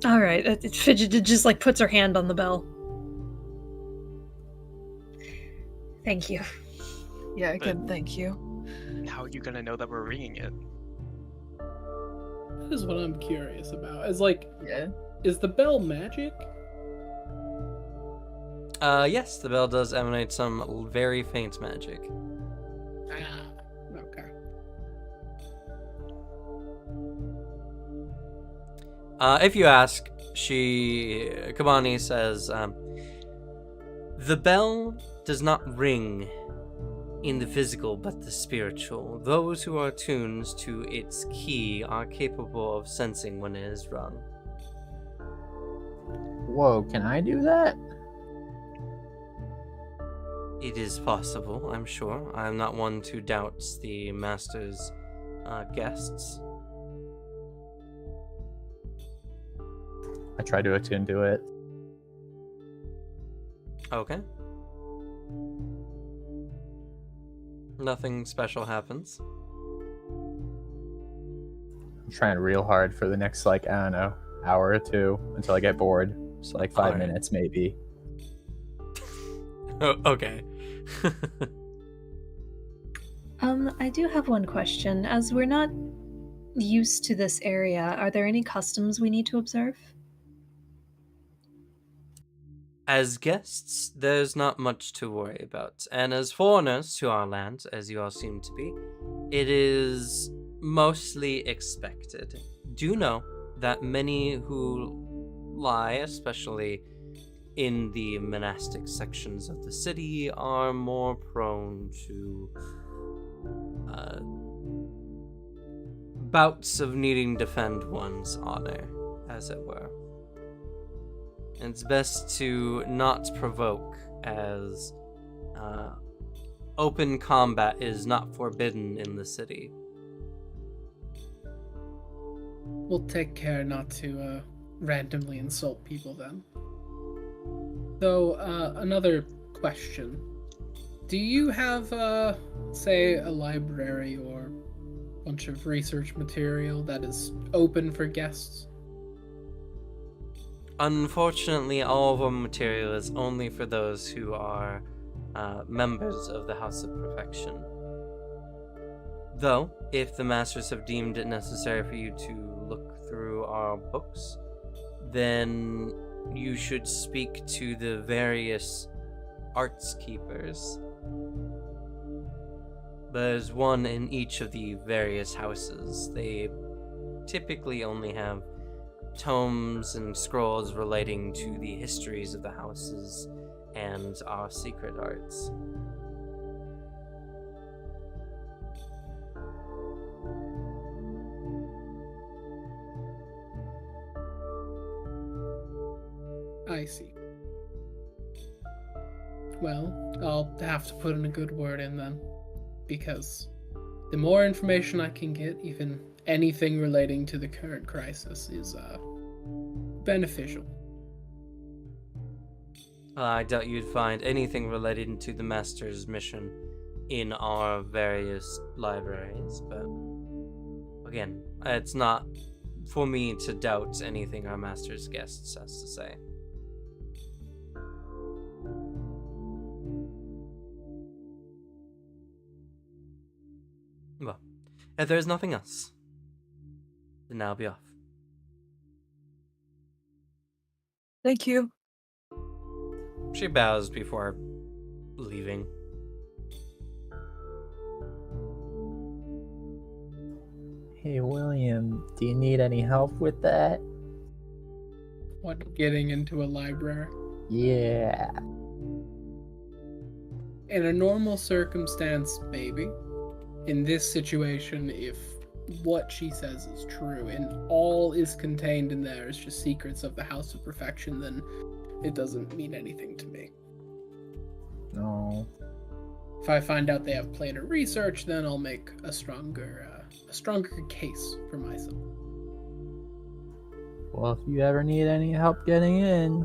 Speaker 7: All right, Fidget just like puts her hand on the bell. Thank you.
Speaker 3: Yeah, good, thank you.
Speaker 6: How are you gonna know that we're ringing it?
Speaker 2: That is what I'm curious about. Is like,
Speaker 3: Yeah.
Speaker 2: is the bell magic?
Speaker 1: Yes, the bell does emanate some very faint magic.
Speaker 2: Okay.
Speaker 1: If you ask, Kabani says, the bell does not ring in the physical but the spiritual. Those who are attuned to its key are capable of sensing when it is rung.
Speaker 5: Whoa, can I do that?
Speaker 1: It is possible, I'm sure. I'm not one to doubt the master's guests.
Speaker 5: I try to attune to it.
Speaker 1: Okay. Nothing special happens.
Speaker 5: I'm trying real hard for the next, like, I don't know, hour or two until I get bored. Just like 5
Speaker 1: Alright.
Speaker 5: minutes, maybe.
Speaker 1: Oh, okay.
Speaker 7: I do have one question. As we're not used to this area. Are there any customs we need to observe?
Speaker 1: As guests, there's not much to worry about. And as foreigners to our land, as you all seem to be, it is mostly expected. Do know that many who lie, especially in the monastic sections of the city, are more prone to bouts of needing to defend one's honor, as it were. It's best to not provoke, as open combat is not forbidden in the city.
Speaker 2: We'll take care not to randomly insult people then. Though, another question. Do you have, say, a library or a bunch of research material that is open for guests?
Speaker 1: Unfortunately, all of our material is only for those who are members of the House of Perfection. Though, if the Masters have deemed it necessary for you to look through our books, then you should speak to the various arts keepers. There's one in each of the various houses. They typically only have tomes and scrolls relating to the histories of the houses and our secret arts.
Speaker 2: I see. Well, I'll have to put in a good word in then, because the more information I can get, even anything relating to the current crisis, is beneficial.
Speaker 1: I doubt you'd find anything related to the Master's mission in our various libraries, but again, it's not for me to doubt anything our Master's guests has to say. Well, if there's nothing else, then I'll be off.
Speaker 3: Thank you.
Speaker 1: She bows before leaving.
Speaker 5: Hey, William, do you need any help with that?
Speaker 2: What, getting into a library?
Speaker 5: Yeah.
Speaker 2: In a normal circumstance, maybe. In this situation, if what she says is true and all is contained in there is just secrets of the House of Perfection, then it doesn't mean anything to me.
Speaker 5: No.
Speaker 2: If I find out they have planar research, then I'll make a stronger case for myself.
Speaker 5: Well, if you ever need any help getting in,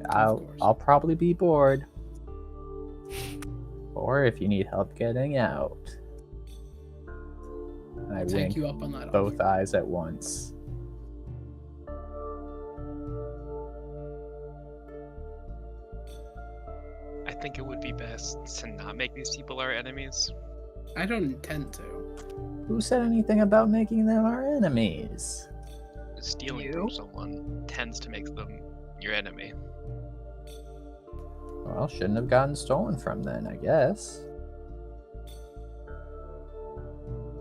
Speaker 2: course.
Speaker 5: I'll probably be bored. Or if you need help getting out. I
Speaker 2: Take
Speaker 5: wink
Speaker 2: you up on that
Speaker 5: both
Speaker 2: offer.
Speaker 5: eyes at once.
Speaker 6: I think it would be best to not make these people our enemies.
Speaker 2: I don't intend to.
Speaker 5: Who said anything about making them our enemies?
Speaker 6: Stealing
Speaker 3: You?
Speaker 6: from someone tends to make them your enemy.
Speaker 5: Well, shouldn't have gotten stolen from then, I guess.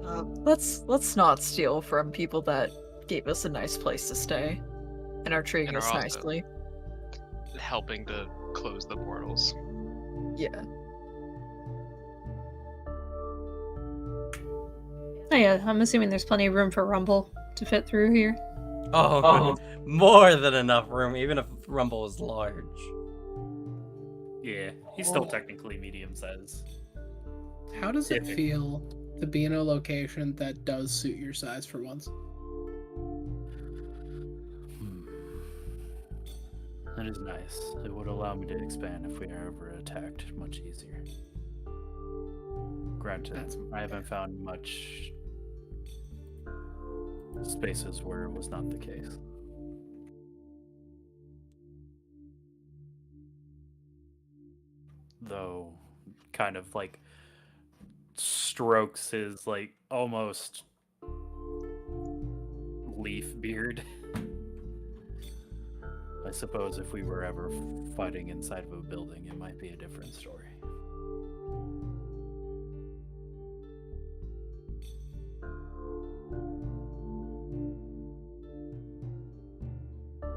Speaker 3: Let's not steal from people that gave us a nice place to stay and are treating
Speaker 6: And are
Speaker 3: us
Speaker 6: also-
Speaker 3: nicely.
Speaker 6: Helping to close the portals.
Speaker 3: Yeah.
Speaker 7: Oh yeah, I'm assuming there's plenty of room for Rumble to fit through here.
Speaker 1: Oh, more than enough room, even if Rumble is large.
Speaker 4: Yeah, he's still technically medium size.
Speaker 2: How does it
Speaker 4: Yeah.
Speaker 2: feel to be in a location that does suit your size for once?
Speaker 4: That is nice. It would allow me to expand if we are ever attacked much easier. Granted,
Speaker 2: That's-
Speaker 4: I haven't found much spaces where it was not the case. Though, kind of like strokes his like almost leaf beard. I suppose if we were ever fighting inside of a building, it might be a different story.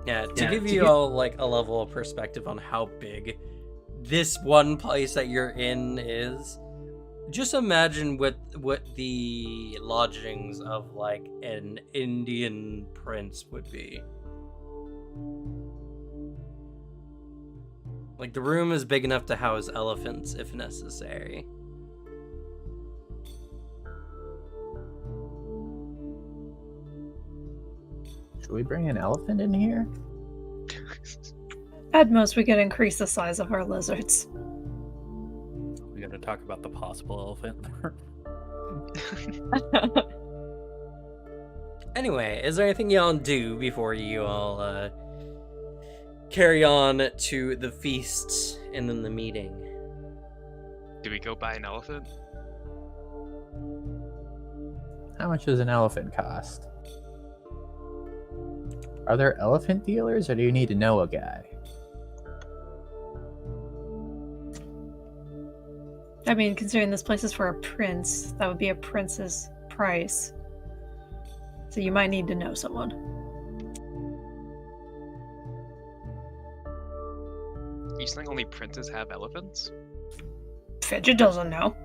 Speaker 1: Yeah, to give you all like a level of perspective on how big this one place that you're in is, just imagine what the lodgings of like an Indian prince would be. Like the room is big enough to house elephants if necessary.
Speaker 5: Should we bring an elephant in here?
Speaker 7: At most, we could increase the size of our lizards.
Speaker 4: We got to talk about the possible elephant.
Speaker 1: Anyway, is there anything y'all do before you all carry on to the feast and then the meeting?
Speaker 6: Do we go buy an elephant?
Speaker 5: How much does an elephant cost? Are there elephant dealers, or do you need to know a guy?
Speaker 7: I mean, considering this place is for a prince, that would be a prince's price. So you might need to know someone.
Speaker 6: You think only princes have elephants?
Speaker 7: Fidget doesn't know.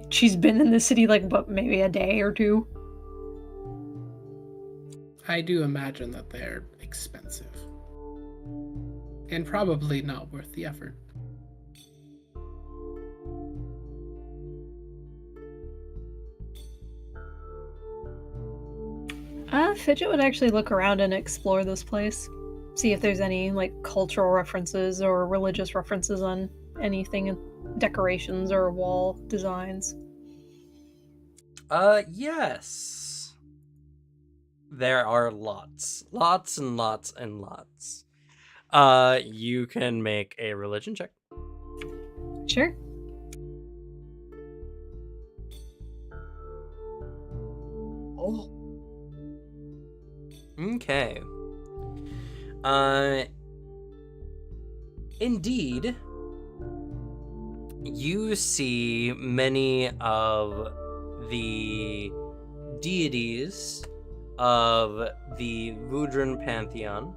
Speaker 7: She's been in the city like, what, maybe a day or two?
Speaker 2: I do imagine that they're expensive. And probably not worth the effort.
Speaker 7: Fidget would actually look around and explore this place. See if there's any, like, cultural references or religious references on anything, decorations or wall designs.
Speaker 1: Yes. There are lots. Lots and lots and lots. You can make a religion check.
Speaker 7: Sure.
Speaker 1: Oh. Okay. Indeed, you see many of the deities of the Vudran pantheon.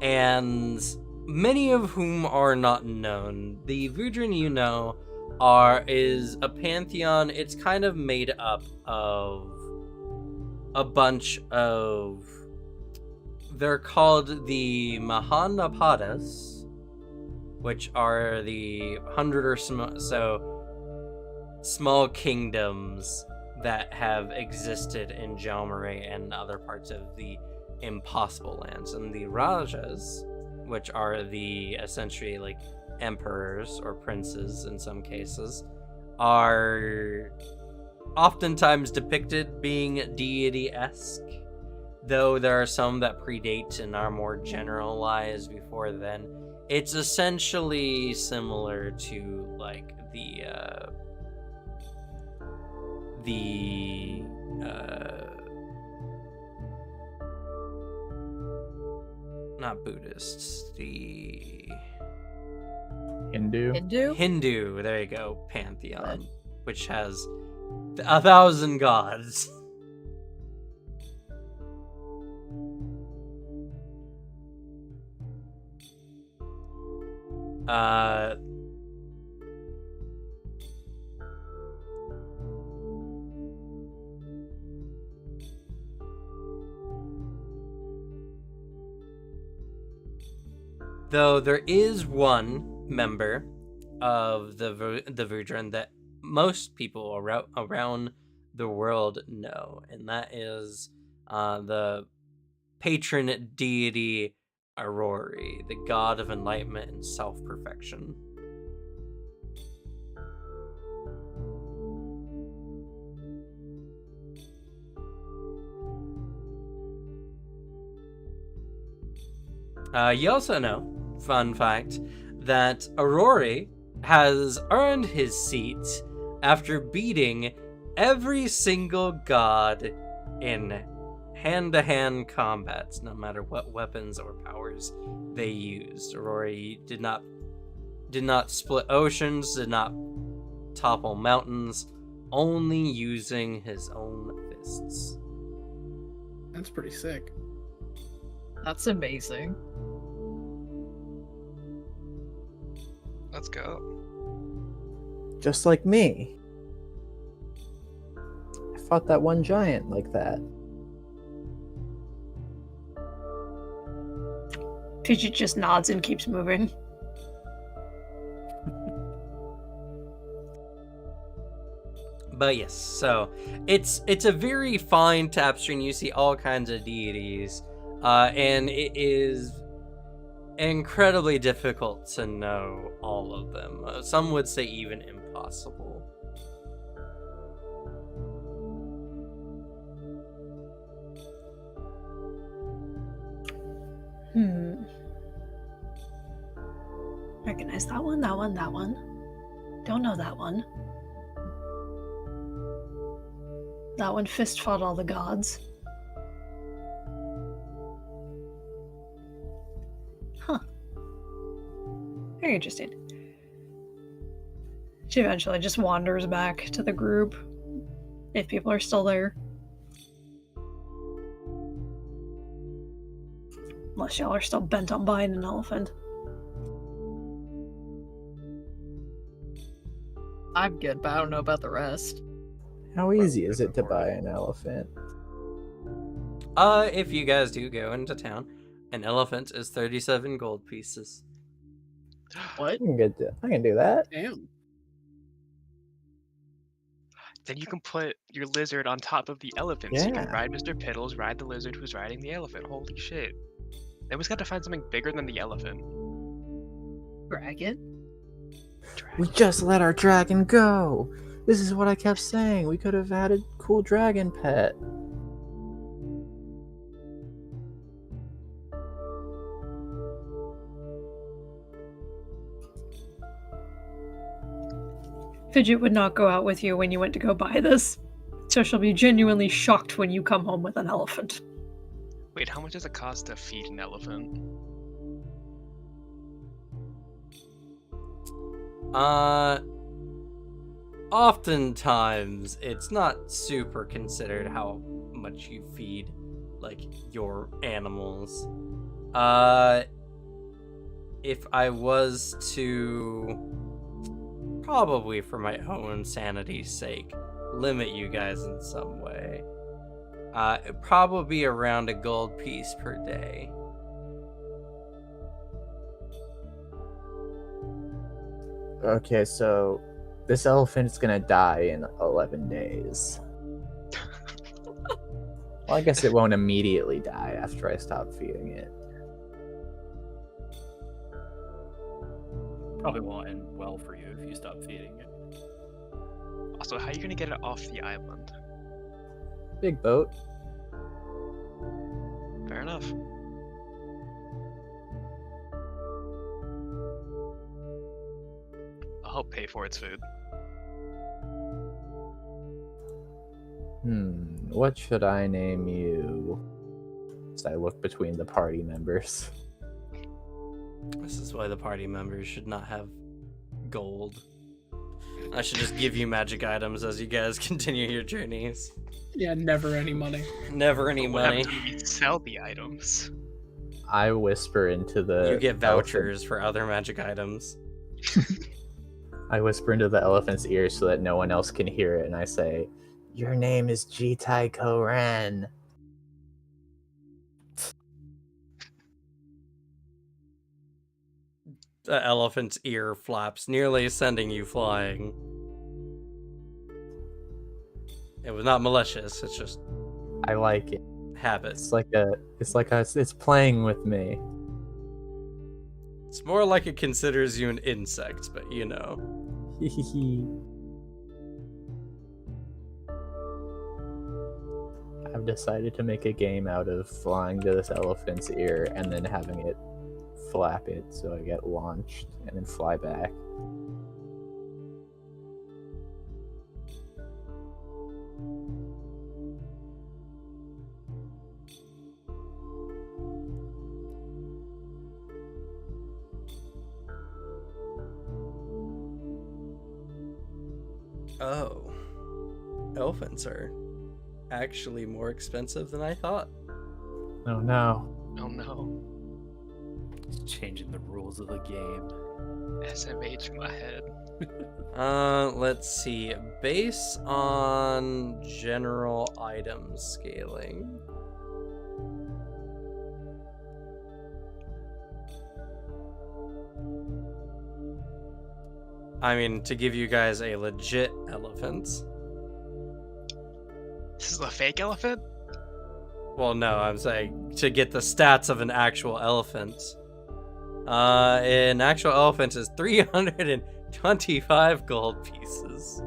Speaker 1: And many of whom are not known. The Vudran you know is a pantheon. It's kind of made up of a bunch of, they're called the Mahanapadas, which are the 100 or so small kingdoms that have existed in Jalmaray and other parts of the Impossible Lands. And the Rajas, which are the essentially like emperors or princes in some cases, are oftentimes depicted being deity-esque, though there are some that predate and are more generalized before then. It's essentially similar to like not Buddhists, the
Speaker 5: Hindu?
Speaker 1: Hindu, there you go, pantheon, which has 1,000 gods. Though there is one member of the Vudran that most people around the world know, and that is the patron deity Aurori, the god of enlightenment and self-perfection. You also know, fun fact, that Aurori has earned his seat after beating every single god in hand-to-hand combats, no matter what weapons or powers they used. Aurori did not split oceans, did not topple mountains, only using his own fists.
Speaker 2: That's pretty sick.
Speaker 3: That's amazing.
Speaker 6: Let's go.
Speaker 5: Just like me. I fought that one giant like that.
Speaker 7: Fidget just nods and keeps moving.
Speaker 1: But yes, so it's a very fine tapestry. You see all kinds of deities, and it is incredibly difficult to know all of them. Some would say even impossible.
Speaker 7: Recognize that one, that one, that one. Don't know that one. That one fist fought all the gods. Huh. Very interesting. She eventually just wanders back to the group, if people are still there. Unless y'all are still bent on buying an elephant.
Speaker 3: I'm good, but I don't know about the rest.
Speaker 5: How easy is it to buy an elephant?
Speaker 1: If you guys do go into town, an elephant is 37 gold pieces.
Speaker 3: What?
Speaker 5: I can do that.
Speaker 2: Damn.
Speaker 6: Then you can put your lizard on top of the elephant. So you can
Speaker 5: Yeah.
Speaker 6: ride Mr. Piddles, ride the lizard who's riding the elephant. Holy shit. Then we just got to find something bigger than the elephant.
Speaker 3: Dragon?
Speaker 5: We just let our dragon go. This is what I kept saying. We could have had a cool dragon pet.
Speaker 7: Fidget would not go out with you when you went to go buy this, so she'll be genuinely shocked when you come home with an elephant.
Speaker 6: Wait, how much does it cost to feed an elephant?
Speaker 1: Oftentimes it's not super considered how much you feed, like, your animals. If I was to, probably for my own sanity's sake, limit you guys in some way, it'd probably be around a gold piece per day.
Speaker 5: Okay, so this elephant's gonna die in 11 days. Well, I guess it won't immediately die after I stop feeding it.
Speaker 4: Probably won't end well for you if you stop feeding it.
Speaker 6: Also, how are you gonna get it off the island?
Speaker 5: Big boat.
Speaker 6: Fair enough. I'll help pay for its food.
Speaker 5: What should I name you? As I look between the party members.
Speaker 1: This is why the party members should not have gold. I should just give you magic items as you guys continue your journeys.
Speaker 2: Yeah, never any money.
Speaker 1: Never any
Speaker 6: But what
Speaker 1: money.
Speaker 6: happens when we sell the items?
Speaker 5: I whisper into the
Speaker 1: You get
Speaker 5: elephant-
Speaker 1: vouchers for other magic items.
Speaker 5: I whisper into the elephant's ear so that no one else can hear it, and I say, "Your name is Jitai Koren."
Speaker 1: The elephant's ear flaps, nearly sending you flying. It was not malicious, it's just
Speaker 5: I like it.
Speaker 1: habit.
Speaker 5: It's playing with me.
Speaker 1: It's more like it considers you an insect, but you know.
Speaker 5: I've decided to make a game out of flying to this elephant's ear and then having it flap it so I get launched and then fly back.
Speaker 1: Oh. Elephants are actually more expensive than I thought.
Speaker 5: Oh no.
Speaker 6: Oh no.
Speaker 4: It's changing the rules of the game.
Speaker 6: SMH in my head.
Speaker 1: Let's see. Base on general item scaling. I mean, to give you guys a legit elephant.
Speaker 6: This is a fake elephant?
Speaker 1: Well, no, I'm saying to get the stats of an actual elephant. An actual elephant is 325 gold pieces.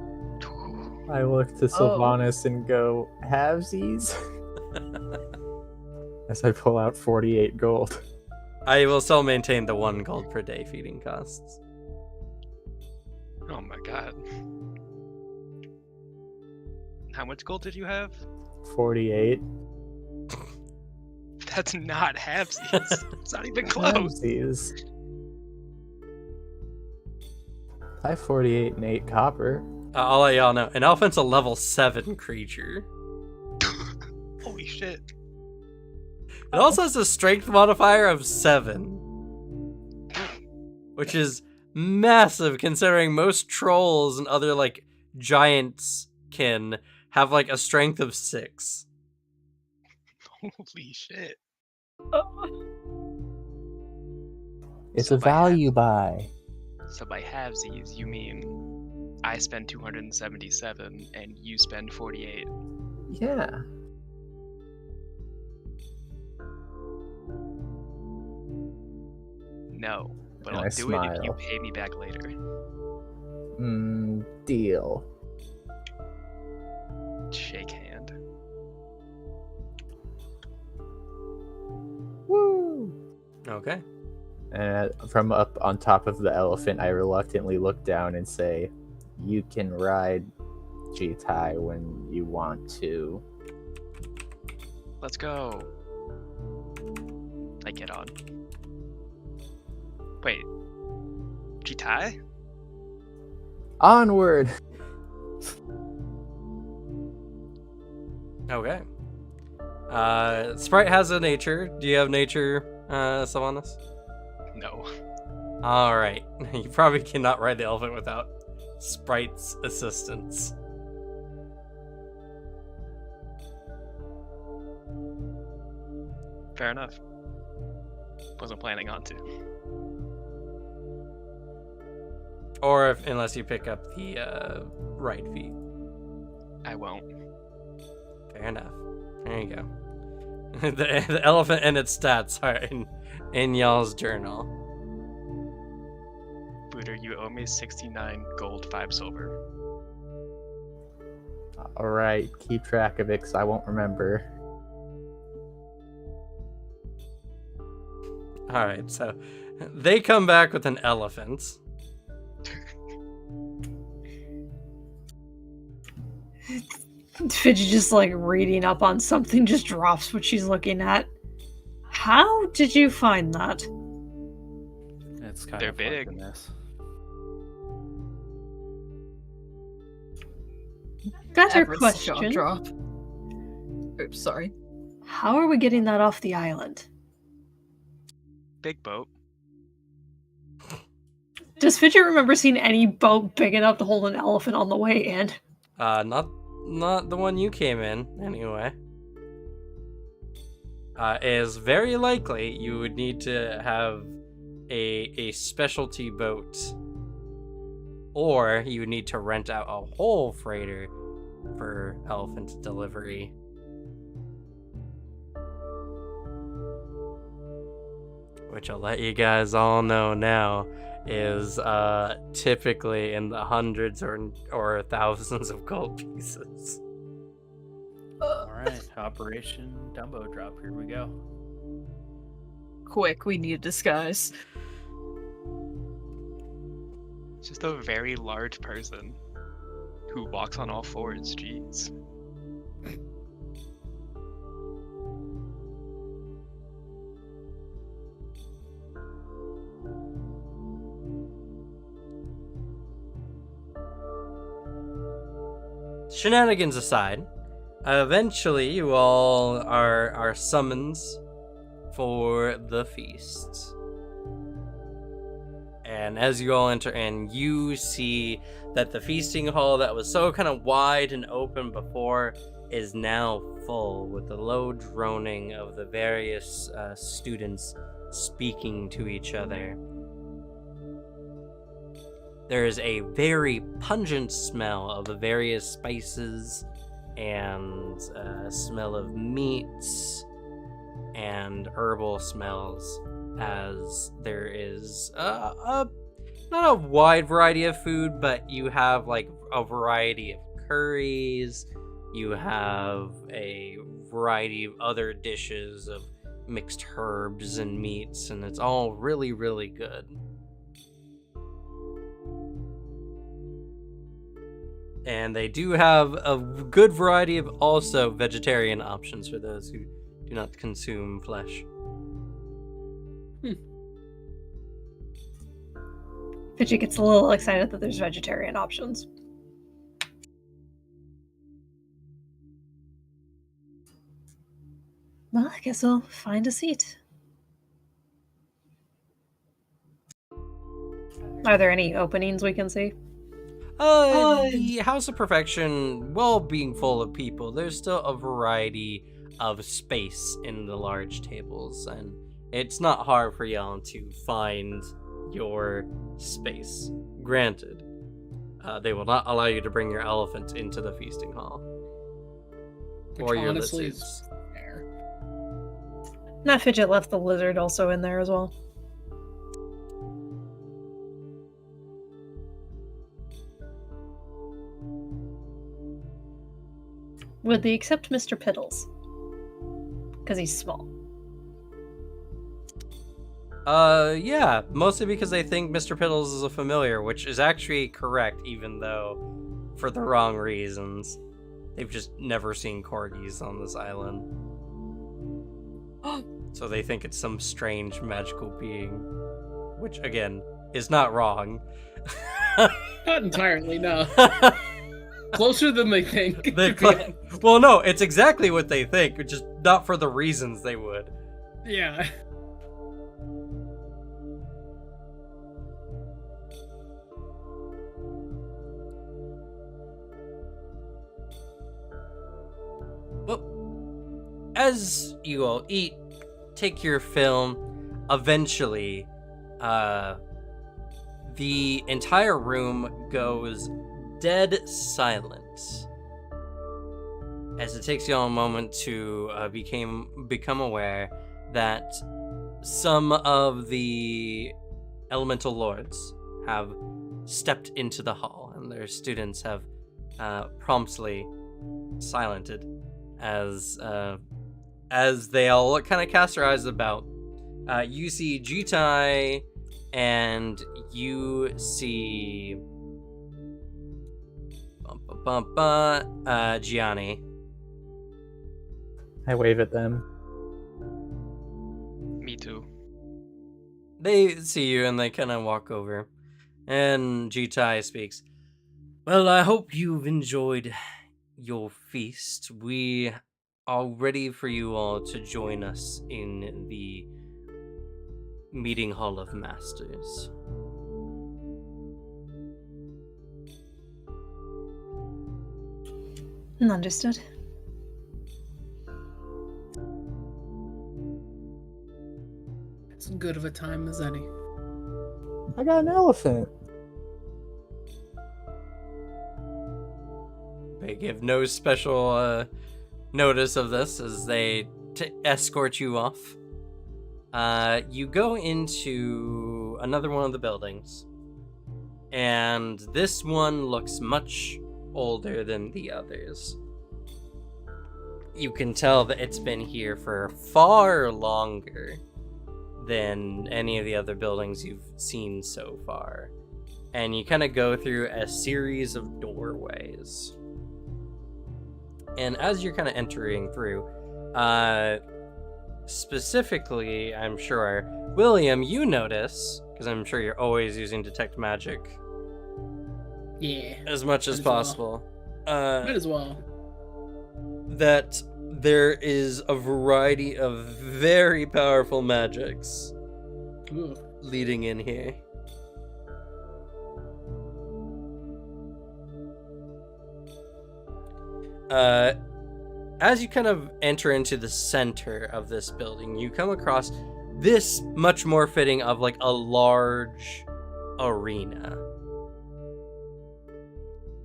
Speaker 5: I look to Sylvanas and go, halvesies? As I pull out 48 gold.
Speaker 1: I will still maintain the 1 gold per day feeding costs.
Speaker 6: Oh my god. How much gold did you have?
Speaker 5: 48.
Speaker 6: That's not halvesies. It's not even close.
Speaker 5: Halvesies. I have 48 and 8 copper.
Speaker 1: I'll let y'all know. An elephant's a level 7 creature.
Speaker 6: Holy shit.
Speaker 1: It also has a strength modifier of 7. Which is massive considering most trolls and other like giants can have like a strength of 6.
Speaker 6: Holy shit.
Speaker 5: It's
Speaker 6: So
Speaker 5: a
Speaker 6: by
Speaker 5: value buy.
Speaker 6: So by halvesies, you mean I spend 277 and you spend 48.
Speaker 5: Yeah.
Speaker 6: No, but
Speaker 5: And
Speaker 6: I'll
Speaker 5: I
Speaker 6: do it if you
Speaker 5: smile.
Speaker 6: pay me back later.
Speaker 5: Deal.
Speaker 6: Shake hand.
Speaker 5: Woo!
Speaker 1: Okay.
Speaker 5: And from up on top of the elephant, I reluctantly look down and say, "You can ride Jitai when you want to."
Speaker 6: Let's go. I get on. Wait. Jitai?
Speaker 5: Onward!
Speaker 1: Okay. Sprite has a nature. Do you have nature, Sylvanas?
Speaker 6: No.
Speaker 1: Alright. You probably cannot ride the elephant without Sprite's assistance.
Speaker 6: Fair enough. Wasn't planning on to.
Speaker 1: Or unless you pick up the right feet.
Speaker 6: I won't.
Speaker 1: Fair enough. There you go. The elephant and its stats are in y'all's journal.
Speaker 6: Booter, you owe me 69 gold, 5 silver.
Speaker 5: Alright, keep track of it because I won't remember.
Speaker 1: Alright, so they come back with an elephant.
Speaker 7: Fidget just like reading up on something, just drops what she's looking at. How did you find that?
Speaker 4: It's kind
Speaker 6: They're
Speaker 4: of
Speaker 6: big.
Speaker 4: like a mess.
Speaker 7: Better
Speaker 3: Everett's jaw
Speaker 7: question.
Speaker 3: drop. Oops, sorry.
Speaker 7: How are we getting that off the island?
Speaker 6: Big boat.
Speaker 7: Does Fidget remember seeing any boat big enough to hold an elephant on the way in?
Speaker 1: Not the one you came in, anyway. Is very likely you would need to have a specialty boat. Or you would need to rent out a whole freighter for elephant delivery. Which I'll let you guys all know now is typically in the hundreds or thousands of gold pieces.
Speaker 4: All right, Operation Dumbo Drop. Here we go.
Speaker 3: Quick, we need a disguise.
Speaker 6: It's just a very large person who walks on all fours. Jeez.
Speaker 1: Shenanigans aside, eventually you all are summoned for the feast. And as you all enter in, you see that the feasting hall that was so kind of wide and open before is now full with the low droning of the various students speaking to each other. There is a very pungent smell of the various spices and smell of meats and herbal smells, as there is not a wide variety of food, but you have like a variety of curries, you have a variety of other dishes of mixed herbs and meats, and it's all really, really good. And they do have a good variety of also vegetarian options for those who do not consume flesh.
Speaker 7: Fidget gets a little excited that there's vegetarian options. Well, I guess I'll find a seat. Are there any openings we can see?
Speaker 1: The House of Perfection, while being full of people, there's still a variety of space in the large tables, and it's not hard for y'all to find your space. Granted, they will not allow you to bring your elephant into the feasting hall.
Speaker 2: Which
Speaker 1: Or your
Speaker 2: honestly
Speaker 1: lizards.
Speaker 2: is fair.
Speaker 7: Not Fidget left the lizard also in there as well. Would they accept Mr. Piddles? Because he's small.
Speaker 1: Yeah, mostly because they think Mr. Piddles is a familiar, which is actually correct, even though for the wrong reasons. They've just never seen corgis on this island. So they think it's some strange magical being, which again is not wrong.
Speaker 2: Not entirely, no. Closer than they think.
Speaker 1: Well, no, it's exactly what they think, just not for the reasons they would.
Speaker 2: Yeah.
Speaker 1: Well, as you all eat, take your film, eventually, the entire room goes dead silent, as it takes you all a moment to become aware that some of the elemental lords have stepped into the hall, and their students have promptly silented as they all kind of cast their eyes about. You see Jitai, and you see Gianni.
Speaker 5: I wave at them.
Speaker 6: Me too.
Speaker 1: They see you and they kind of walk over. And Jitai speaks. Well, I hope you've enjoyed your feast. We are ready for you all to join us in the Meeting Hall of Masters.
Speaker 7: Understood.
Speaker 2: As good of a time as any.
Speaker 5: I got an elephant.
Speaker 1: They give no special notice of this as they escort you off. You go into another one of the buildings, and this one looks much older than the others. You can tell that it's been here for far longer than any of the other buildings you've seen so far. And you kind of go through a series of doorways. And as you're kind of entering through, specifically, I'm sure, William, you notice, because I'm sure you're always using Detect Magic
Speaker 2: Yeah.
Speaker 1: as much as
Speaker 2: Might as well.
Speaker 1: possible,
Speaker 2: Might as well.
Speaker 1: that there is a variety of very powerful magics
Speaker 2: Ooh.
Speaker 1: leading in here. As you kind of enter into the center of this building, you come across this much more fitting of like a large arena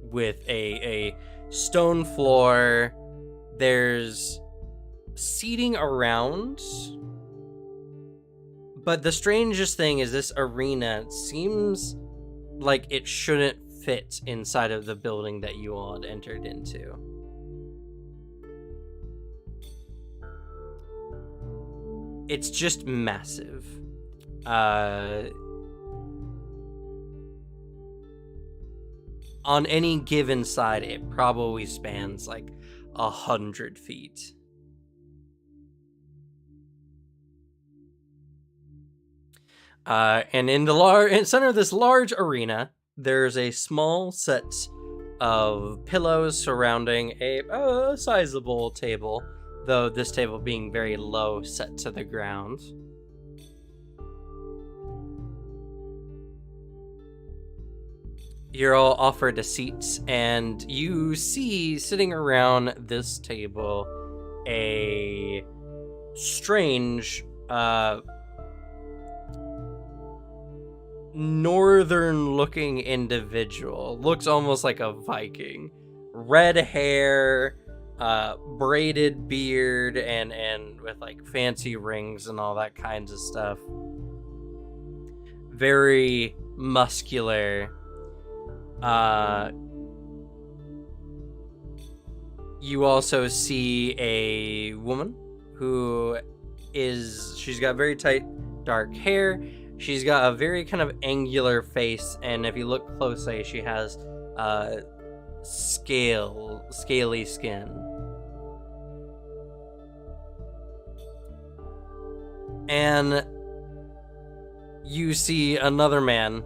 Speaker 1: with a stone floor. There's seating around, but the strangest thing is this arena seems like it shouldn't fit inside of the building that you all had entered into. It's just massive. On any given side, it probably spans like 100 feet. And in the center of this large arena, there's a small set of pillows surrounding a sizable table, though this table being very low, set to the ground. You're all offered a seat, and you see sitting around this table a strange northern-looking individual. Looks almost like a Viking. Red hair, braided beard, and with like fancy rings and all that kinds of stuff. Very muscular. You also see a woman who she's got very tight dark hair. She's got a very kind of angular face, and if you look closely, she has scaly skin. And you see another man.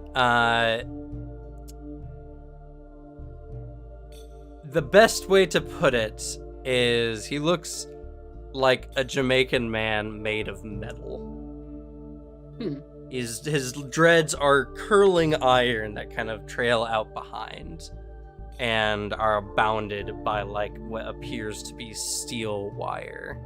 Speaker 1: The best way to put it is he looks like a Jamaican man made of metal. His dreads are curling iron that kind of trail out behind and are bounded by like what appears to be steel wire.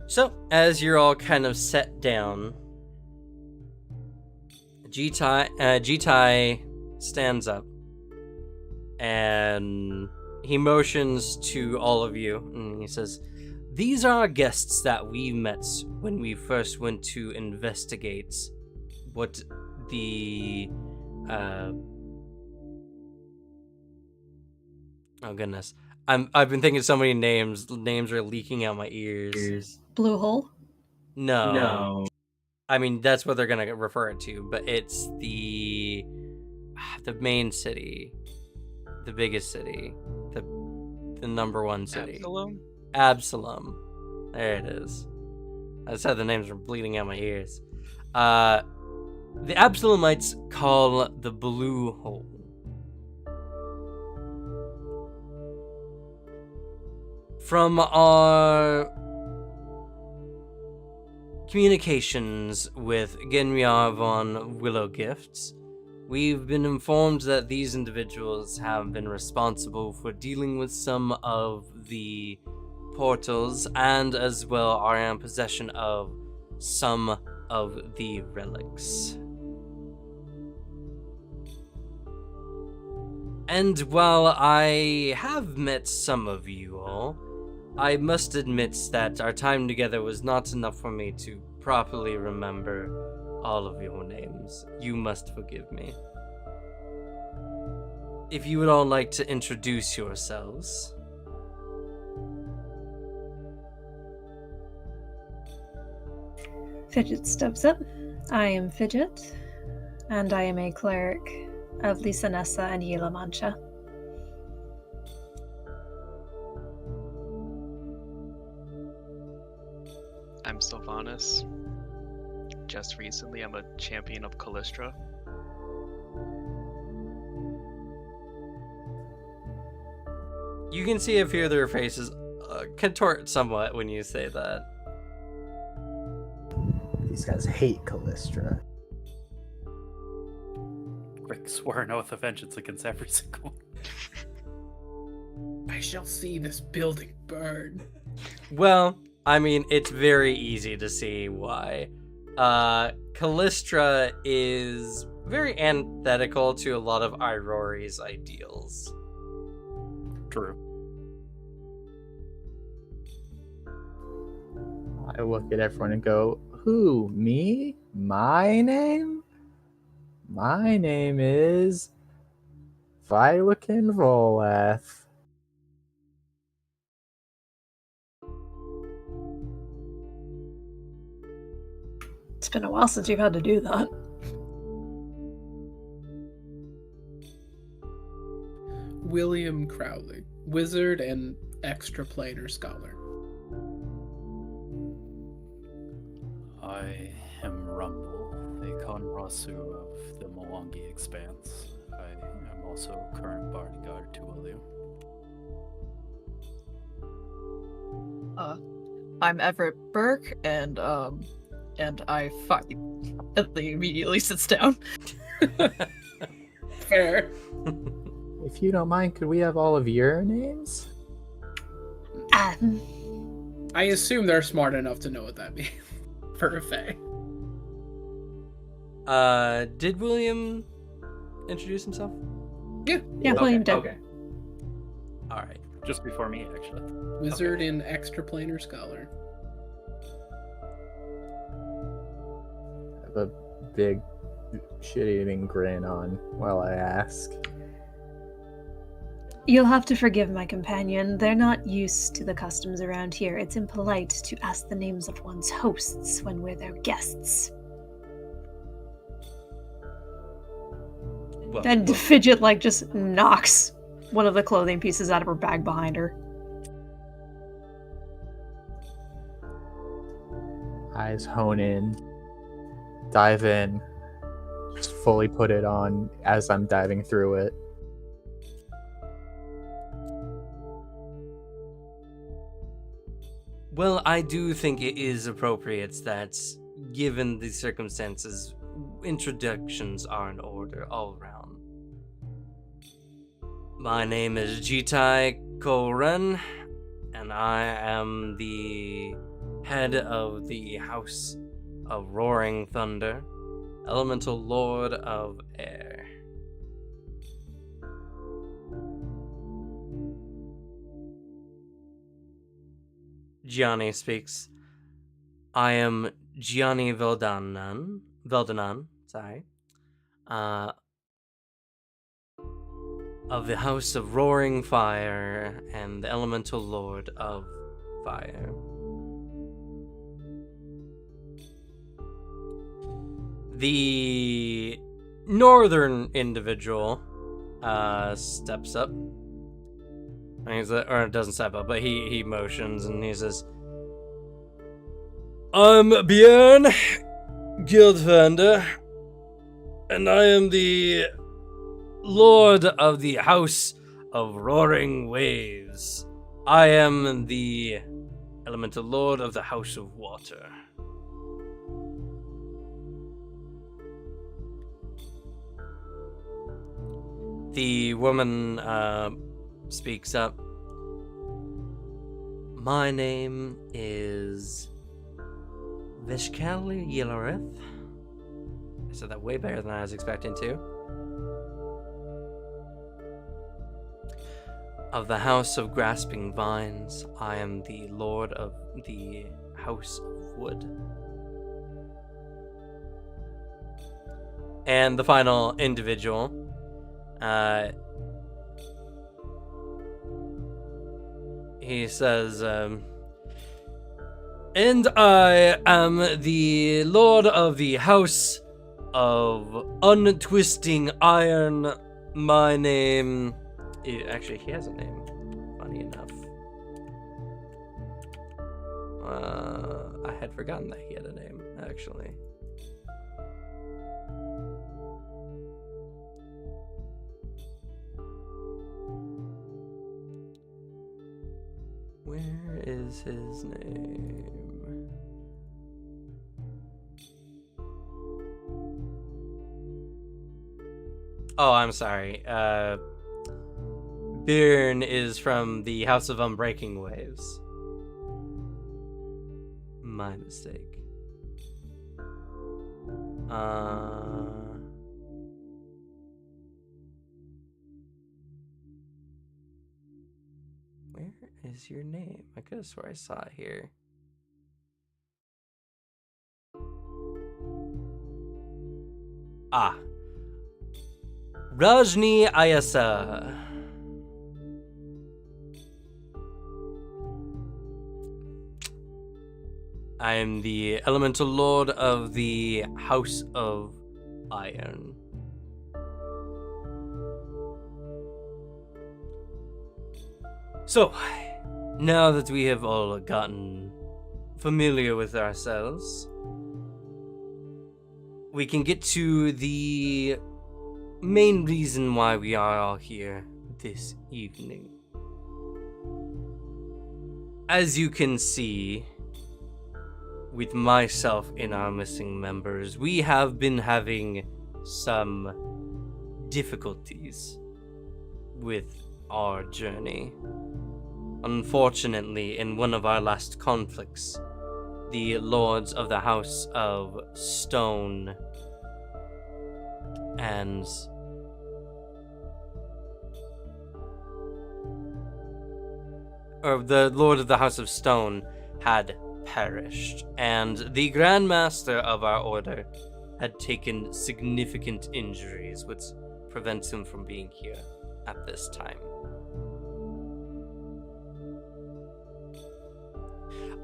Speaker 1: So, as you're all kind of set down, Jitai stands up and he motions to all of you and he says, "These are our guests that we met when we first went to investigate what the oh goodness. I've been thinking so many names. Names are leaking out my ears.
Speaker 7: Blue hole?
Speaker 1: No. I mean, that's what they're gonna refer it to, but it's the main city, the biggest city, the number one city. Absalom. There it is. I said the names are bleeding out my ears. The Absalomites call the Blue Hole. From our communications with Genriar von Willowgifts, we've been informed that these individuals have been responsible for dealing with some of the portals and as well are in possession of some of the relics. And while I have met some of you all, I must admit that our time together was not enough for me to properly remember all of your names. You must forgive me. If you would all like to introduce yourselves.
Speaker 7: Fidget steps up. I am Fidget, and I am a cleric of Lisa Nessa and Yela Mancha.
Speaker 6: I'm Sylvanas. Just recently, I'm a champion of Callistra.
Speaker 1: You can see a few of their faces contort somewhat when you say that.
Speaker 5: These guys hate Callistra.
Speaker 4: Rick swore an oath of vengeance against every single one.
Speaker 2: I shall see this building burn.
Speaker 1: Well, I mean, it's very easy to see why. Callistra is very antithetical to a lot of Irori's ideals.
Speaker 4: True.
Speaker 5: I look at everyone and go, who, me? My name? My name is Vilakin Voleth.
Speaker 7: It's been a while since you've had to do that.
Speaker 2: William Crowley, wizard and extraplanar scholar.
Speaker 4: I am Rumble, a Conrasu of the Mwangi Expanse. I am also current bodyguard to William.
Speaker 3: I'm Everett Burke, and I fight. And he immediately sits down.
Speaker 2: Fair.
Speaker 5: If you don't mind, could we have all of your names?
Speaker 2: I assume they're smart enough to know what that means. For a fae.
Speaker 1: Did William introduce himself?
Speaker 2: Yeah.
Speaker 7: Yeah, William did.
Speaker 1: Okay. All right.
Speaker 4: Just before me, actually.
Speaker 2: Wizard and extraplanar scholar.
Speaker 5: I have a big shit-eating grin on while I ask.
Speaker 7: You'll have to forgive my companion. They're not used to the customs around here. It's impolite to ask the names of one's hosts when we're their guests.
Speaker 1: Well,
Speaker 7: And Fidget, just knocks one of the clothing pieces out of her bag behind her.
Speaker 5: Eyes hone in, dive in, just fully put it on as I'm diving through it.
Speaker 1: Well, I do think it is appropriate that, given the circumstances, introductions are in order all around. My name is Jitai Koren, and I am the head of the House of Roaring Thunder, Elemental Lord of Air. Gianni speaks. I am Gianni Veldanan, of the House of Roaring Fire and the Elemental Lord of Fire. The northern individual steps up. Or doesn't step up, but he motions and he says, I'm Björn Guildfinder, and I am the Lord of the House of Roaring Waves. I am the Elemental Lord of the House of Water. The woman speaks up. My name is Vishkali Yilareth. I said that way better than I was expecting to. Of the House of Grasping Vines, I am the Lord of the House of Wood. And the final individual, he says, and I am the Lord of the House of Untwisting Iron. My name... Actually, he has a name, funny enough. I had forgotten that he had a name, actually. Where is his name? Oh, I'm sorry. Byrne is from the House of Unbreaking Waves. My mistake. Where is your name? I could have swore I saw it here. Ah. Rajni Ayasa. I am the Elemental Lord of the House of Iron. So, now that we have all gotten familiar with ourselves, we can get to the main reason why we are all here this evening. As you can see, with myself and our missing members, we have been having some difficulties with our journey. Unfortunately, in one of our last conflicts, the Lords of the House of Stone and the Lord of the House of Stone had perished, and the Grand Master of our order had taken significant injuries, which prevents him from being here at this time.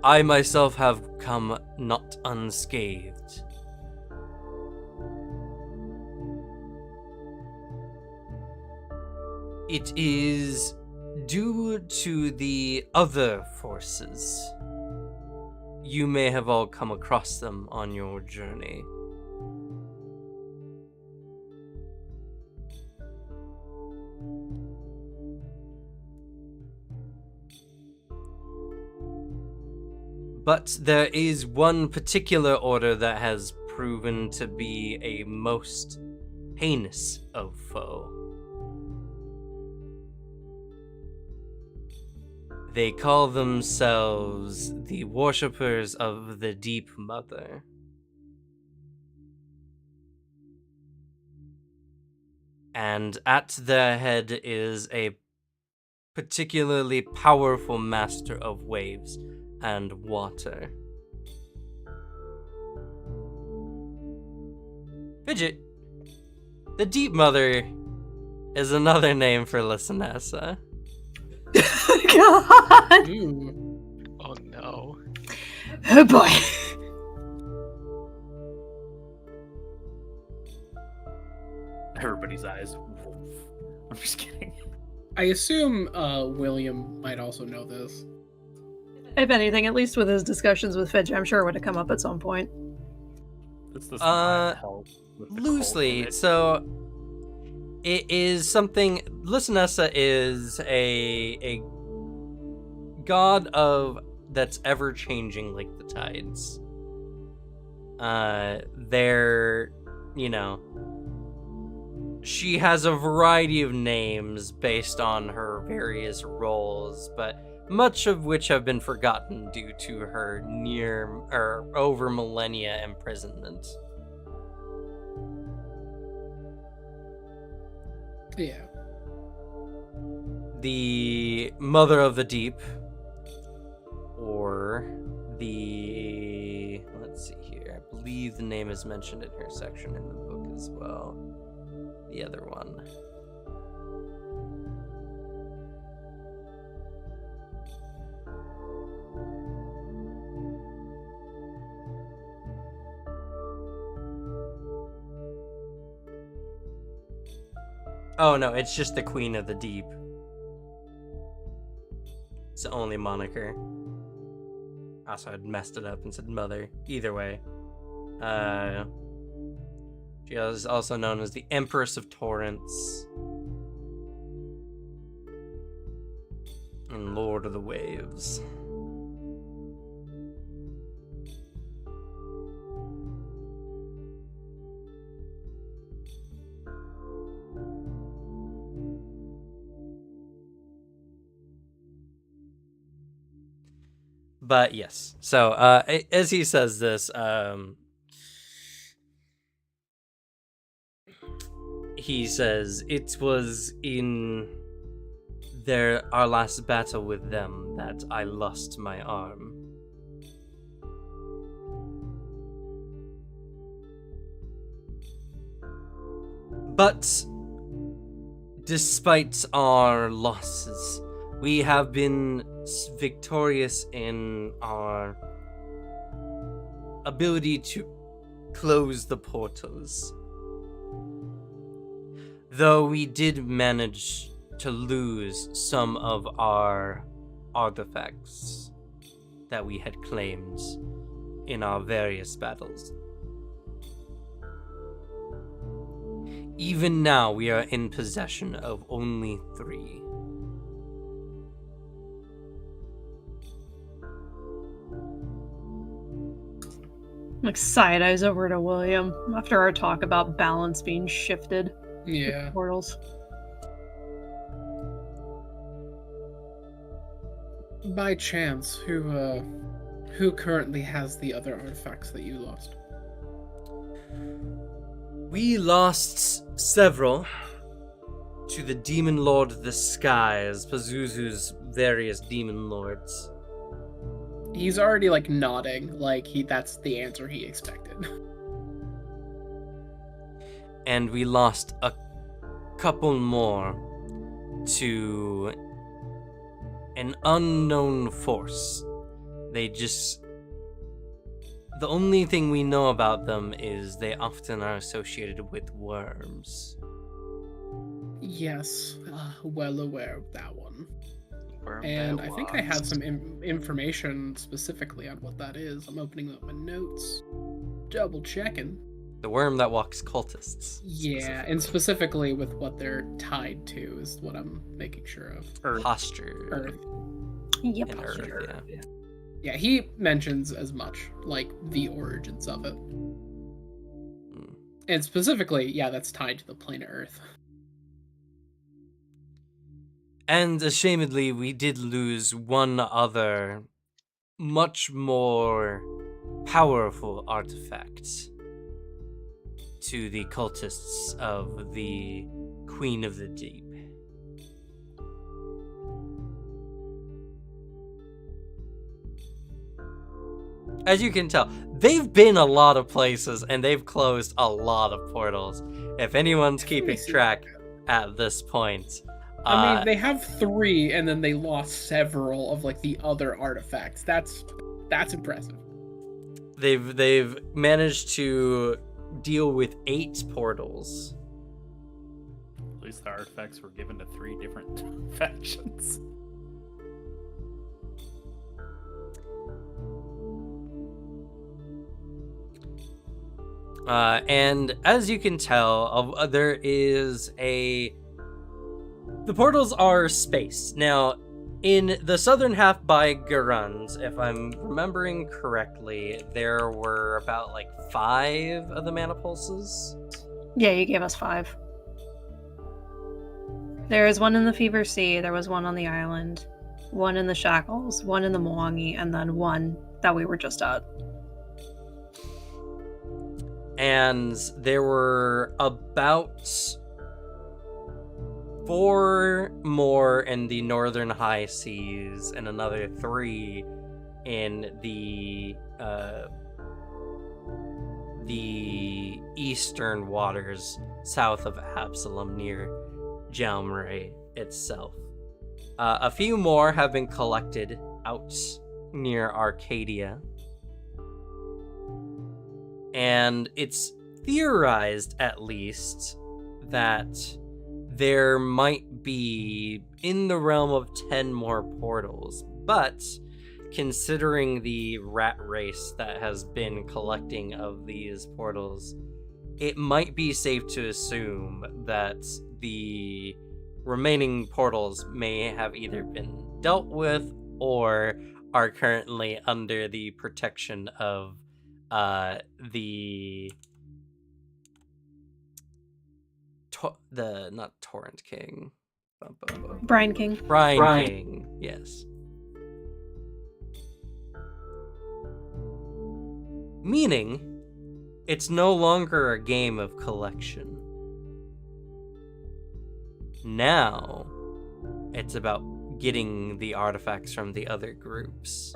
Speaker 1: I myself have come not unscathed. It is due to the other forces. You may have all come across them on your journey. But there is one particular order that has proven to be a most heinous of foe. They call themselves the Worshippers of the Deep Mother. And at their head is a particularly powerful master of waves and water. Fidget, the Deep Mother is another name for Lisanessa.
Speaker 7: God.
Speaker 2: Ooh.
Speaker 6: Oh no.
Speaker 7: Oh boy.
Speaker 4: Everybody's eyes. I'm just kidding.
Speaker 2: I assume William might also know this.
Speaker 3: If anything, at least with his discussions with Fidge, I'm sure it would have come up at some point.
Speaker 4: This does not help with the cult
Speaker 1: Loosely,
Speaker 4: image.
Speaker 1: so it is something. Lisanessa is a god of that's ever changing like the tides. They're, you know, she has a variety of names based on her various roles, but much of which have been forgotten due to her near or over millennia imprisonment.
Speaker 2: Yeah.
Speaker 1: The Mother of the Deep, or the, let's see here, I believe the name is mentioned in her section in the book as well. The other one. Oh no, it's just the Queen of the Deep. It's the only moniker. Also, I'd messed it up and said mother. Either way. She is also known as the Empress of Torrents. And Lord of the Waves. But yes, so as he says this, he says it was in our last battle with them that I lost my arm. But despite our losses, we have been victorious in our ability to close the portals. Though we did manage to lose some of our artifacts that we had claimed in our various battles. Even now, we are in possession of only 3.
Speaker 7: Like side eyes over to William after our talk about balance being shifted.
Speaker 2: Yeah.
Speaker 7: With portals.
Speaker 2: By chance, who currently has the other artifacts that you lost?
Speaker 1: We lost several to the Demon Lord of the Skies, Pazuzu's various demon lords.
Speaker 2: He's already like nodding, like that's the answer he expected.
Speaker 1: And we lost a couple more to an unknown force. The only thing we know about them is they often are associated with worms.
Speaker 2: Yes, well aware of that one.
Speaker 6: Worm
Speaker 2: And
Speaker 6: that
Speaker 2: I think I had
Speaker 6: lost.
Speaker 2: some information specifically on what that is. I'm opening up my notes, double checking.
Speaker 1: The worm that walks cultists.
Speaker 2: Yeah, and specifically with what they're tied to is what I'm making sure of.
Speaker 1: Posture.
Speaker 2: Earth.
Speaker 7: Yep.
Speaker 1: And Earth, yeah.
Speaker 2: Yeah, he mentions as much, like the origins of it. And specifically, yeah, that's tied to the plane of Earth.
Speaker 1: And ashamedly, we did lose one other, much more powerful artifact to the cultists of the Queen of the Deep. As you can tell, they've been a lot of places and they've closed a lot of portals. If anyone's keeping track at this point.
Speaker 2: I mean, they have 3 and then they lost several of like the other artifacts. That's impressive.
Speaker 1: They've managed to deal with 8 portals.
Speaker 4: At least the artifacts were given to 3 different factions.
Speaker 1: And as you can tell, there is the portals are spaced. Now, in the southern half by Garund, if I'm remembering correctly, there were about like 5 of the mana pulses.
Speaker 7: Yeah, you gave us 5. There is one in the Fever Sea, there was one on the island, one in the Shackles, one in the Mwangi, and then one that we were just at.
Speaker 1: And there were about 4 more in the northern high seas and another 3 in the the eastern waters south of Absalom near Jalmray itself. A few more have been collected out near Arcadia. And it's theorized, at least, that there might be in the realm of 10 more portals. But considering the rat race that has been collecting of these portals, it might be safe to assume that the remaining portals may have either been dealt with or are currently under the protection of the not Torrent King.
Speaker 7: Brine King.
Speaker 1: Brine King, yes. Meaning, it's no longer a game of collection. Now, it's about getting the artifacts from the other groups.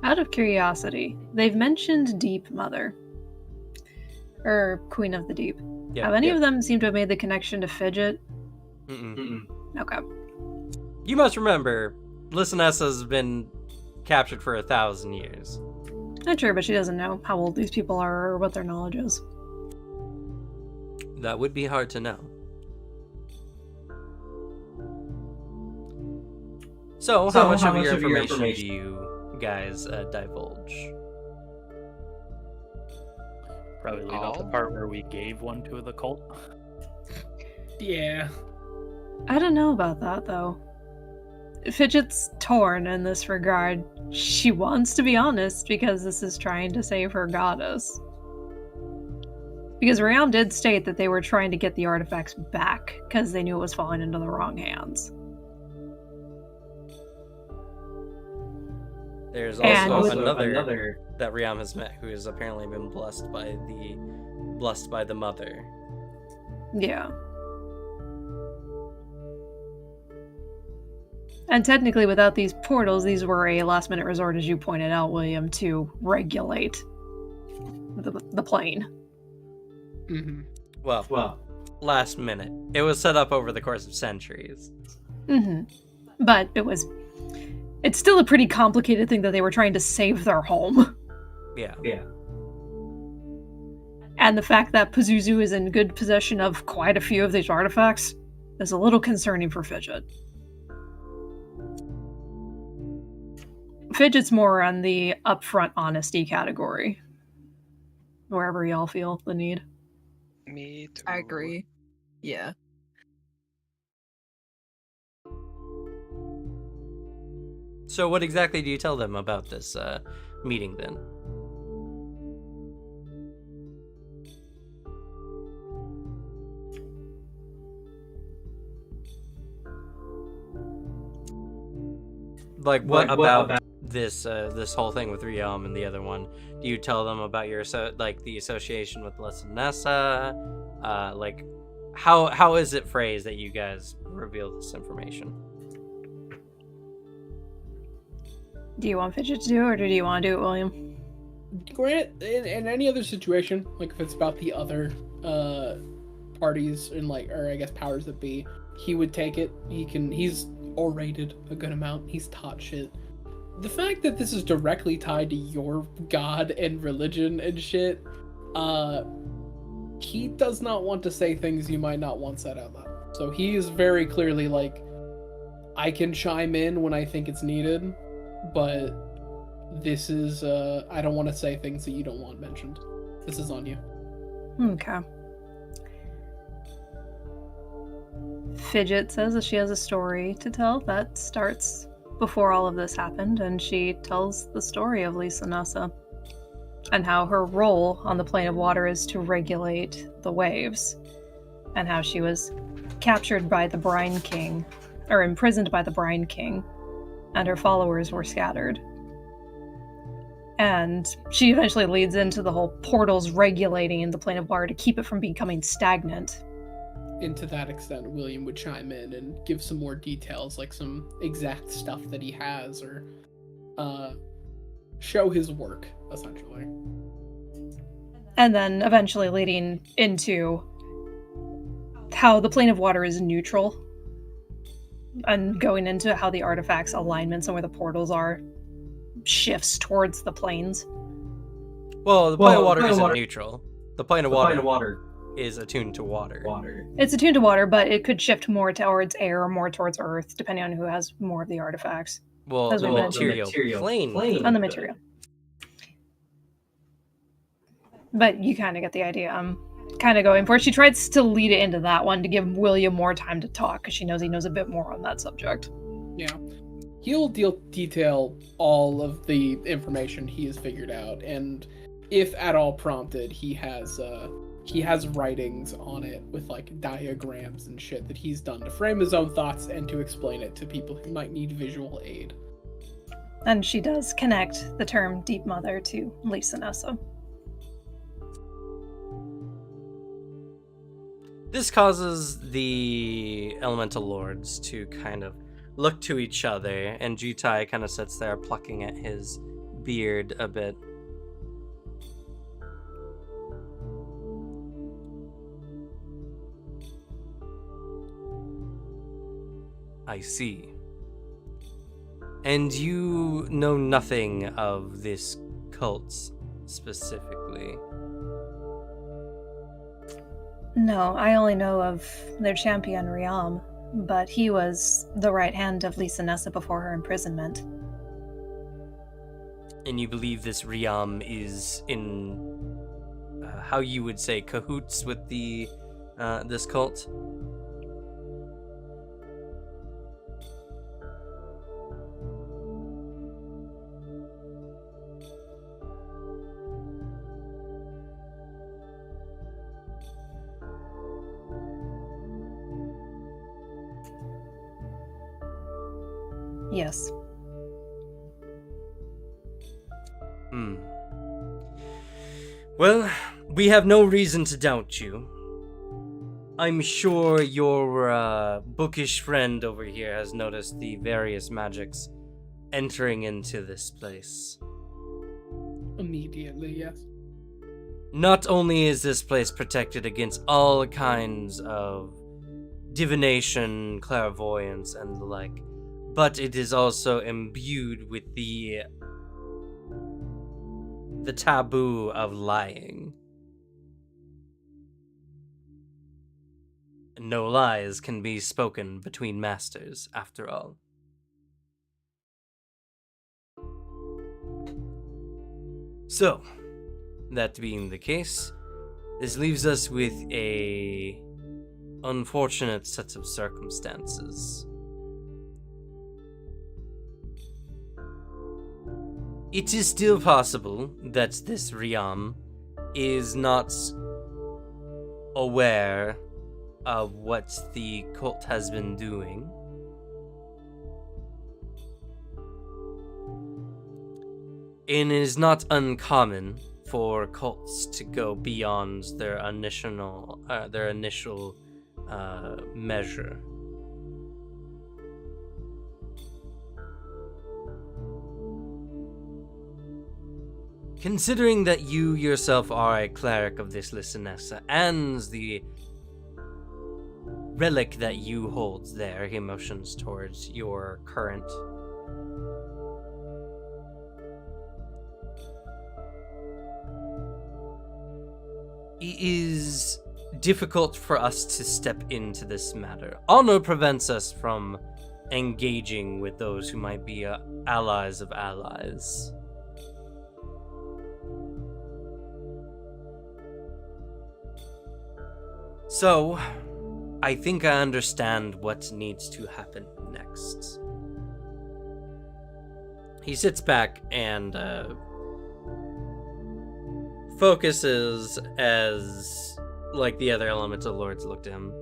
Speaker 7: Out of curiosity, they've mentioned Deep Mother. Or Queen of the Deep.
Speaker 1: Yep,
Speaker 7: Have any of them seemed to have made the connection to Fidget?
Speaker 1: Mm-mm.
Speaker 7: Okay.
Speaker 1: You must remember, Lysanessa has been captured for 1,000 years.
Speaker 7: Not sure, but she doesn't know how old these people are or what their knowledge is.
Speaker 1: That would be hard to know. So how much of your information do you guys divulge?
Speaker 4: Probably leave out the part where we gave one to the cult.
Speaker 2: Yeah.
Speaker 7: I don't know about that, though. Fidget's torn in this regard. She wants to be honest because this is trying to save her goddess. Because Riam did state that they were trying to get the artifacts back because they knew it was falling into the wrong hands.
Speaker 1: There's
Speaker 7: And
Speaker 1: also
Speaker 7: with-
Speaker 1: another that Riam has met who has apparently been blessed by the mother.
Speaker 7: Yeah. And technically, without these portals, these were a last-minute resort, as you pointed out, William, to regulate the plane.
Speaker 2: Mm-hmm.
Speaker 1: Well, last minute. It was set up over the course of centuries.
Speaker 7: Mm-hmm. But it's still a pretty complicated thing that they were trying to save their home.
Speaker 1: Yeah.
Speaker 7: And the fact that Pazuzu is in good possession of quite a few of these artifacts is a little concerning for Fidget. Fidget's more on the upfront honesty category. Wherever y'all feel the need.
Speaker 6: Me too.
Speaker 3: I agree. Yeah.
Speaker 1: So what exactly do you tell them about this meeting then? Like what about this this whole thing with Riam and the other one? Do you tell them about your the association with Lysanessa? Like how is it phrased that you guys reveal this information?
Speaker 7: Do you want Fidget to do it, or do you want to do it, William?
Speaker 2: Grant, in any other situation, like if it's about the other parties and or I guess powers that be, he would take it. He's orated a good amount. He's taught shit. The fact that this is directly tied to your god and religion and shit, he does not want to say things you might not want said out loud. So he is very clearly like, I can chime in when I think it's needed, but this is, I don't want to say things that you don't want mentioned. This is on you.
Speaker 7: Okay. Fidget says that she has a story to tell that starts before all of this happened, and she tells the story of Lysanessa and how her role on the plane of water is to regulate the waves, and how she was captured by the Brine King, or imprisoned by the Brine King, and her followers were scattered. And she eventually leads into the whole portals regulating the plane of water to keep it from becoming stagnant.
Speaker 2: and to that extent, William would chime in and give some more details, like some exact stuff that he has, or show his work, essentially.
Speaker 7: And then eventually leading into how the plane of water is neutral, and going into how the artifacts alignments and where the portals are shifts towards the planes.
Speaker 1: Well, the plane of water isn't neutral. The plane of water is attuned to water.
Speaker 7: It's attuned to water, but it could shift more towards air or more towards earth, depending on who has more of the artifacts.
Speaker 1: Well,
Speaker 7: As
Speaker 1: the
Speaker 7: we mentioned.
Speaker 1: material plane.
Speaker 7: On the material. But you kind of get the idea. I'm kind of going for it. She tries to lead it into that one to give William more time to talk, because she knows he knows a bit more on that subject.
Speaker 2: Yeah. He'll detail all of the information he has figured out, and if at all prompted, he has writings on it with like diagrams and shit that he's done to frame his own thoughts and to explain it to people who might need visual aid.
Speaker 7: And she does connect the term Deep Mother to Lisa Nessa.
Speaker 1: This causes the elemental lords to kind of look to each other, and Jitai kind of sits there plucking at his beard a bit. I see. And you know nothing of this cult specifically?
Speaker 7: No, I only know of their champion, Riam, but he was the right hand of Lisa Nessa before her imprisonment.
Speaker 1: And you believe this Riam is in, how you would say, cahoots with the this cult?
Speaker 7: Yes.
Speaker 1: Well, we have no reason to doubt you. I'm sure your bookish friend over here has noticed the various magics entering into this place.
Speaker 2: Immediately, yes.
Speaker 1: Not only is this place protected against all kinds of divination, clairvoyance, and the like, but it is also imbued with the taboo of lying. No lies can be spoken between masters, after all. So, that being the case, this leaves us with a unfortunate set of circumstances. It is still possible that this Riam is not aware of what the cult has been doing. And it is not uncommon for cults to go beyond their initial measure. Considering that you yourself are a cleric of this Lisanessa, and the relic that you hold there, he motions towards your current. It is difficult for us to step into this matter. Honor prevents us from engaging with those who might be allies of allies. So, I think I understand what needs to happen next. He sits back and focuses as, like, the other elemental lords look to him.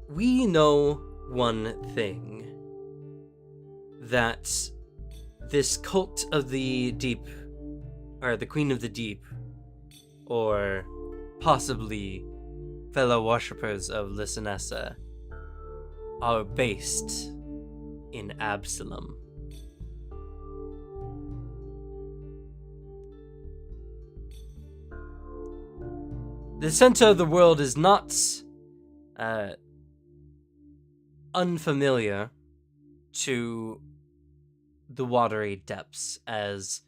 Speaker 1: We know one thing, that this cult of the deep, or the Queen of the Deep, or possibly fellow worshippers of Lysanessa, are based in Absalom. The center of the world is not unfamiliar to the watery depths, as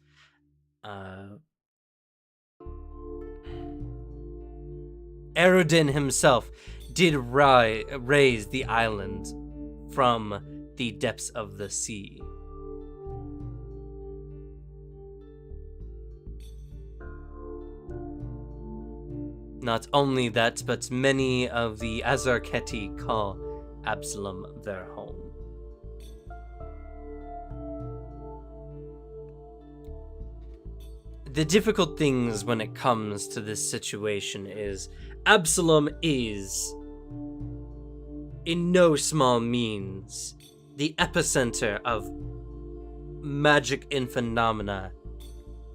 Speaker 1: Erodin himself did raise the island from the depths of the sea. Not only that, but many of the Azarketi call Absalom their home. The difficult things when it comes to this situation is Absalom is, in no small means, the epicenter of magic and phenomena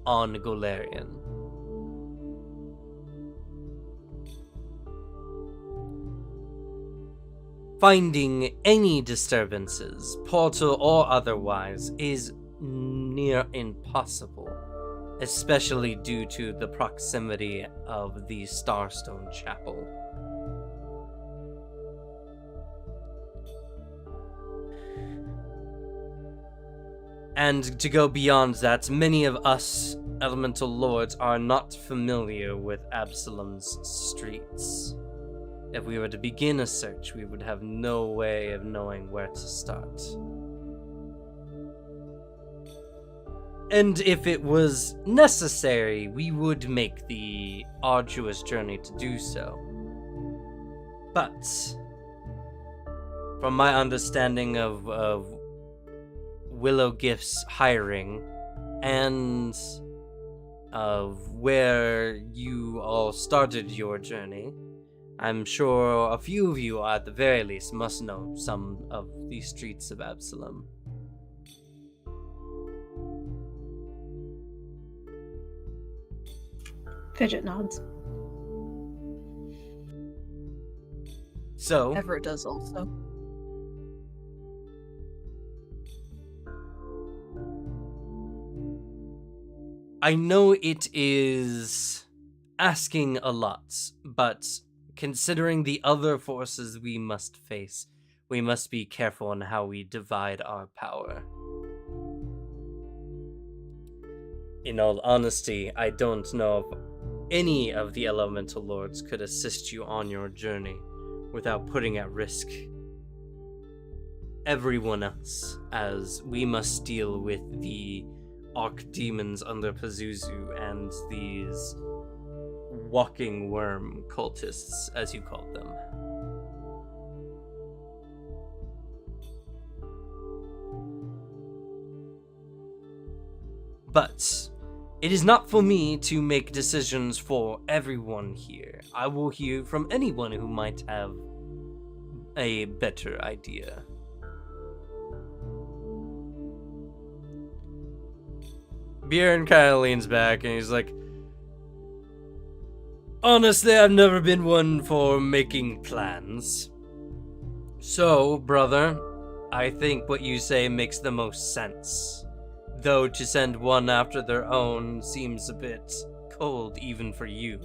Speaker 1: on Golarion. Finding any disturbances, portal or otherwise, is near impossible, especially due to the proximity of the Starstone Chapel. And to go beyond that, many of us elemental lords are not familiar with Absalom's streets. If we were to begin a search, we would have no way of knowing where to start. And if it was necessary, we would make the arduous journey to do so. But, from my understanding of Willow Gift's hiring, and of where you all started your journey, I'm sure a few of you, at the very least, must know some of the streets of Absalom.
Speaker 7: Fidget nods.
Speaker 1: So,
Speaker 3: Everett does also.
Speaker 1: I know it is asking a lot, but considering the other forces we must face, we must be careful in how we divide our power. In all honesty, I don't know if any of the elemental lords could assist you on your journey without putting at risk everyone else, as we must deal with the archdemons under Pazuzu and these walking worm cultists, as you called them. But it is not for me to make decisions for everyone here. I will hear from anyone who might have a better idea. Bjorn kind of leans back and he's like, honestly, I've never been one for making plans. So, brother, I think what you say makes the most sense. Though to send one after their own seems a bit cold even for you.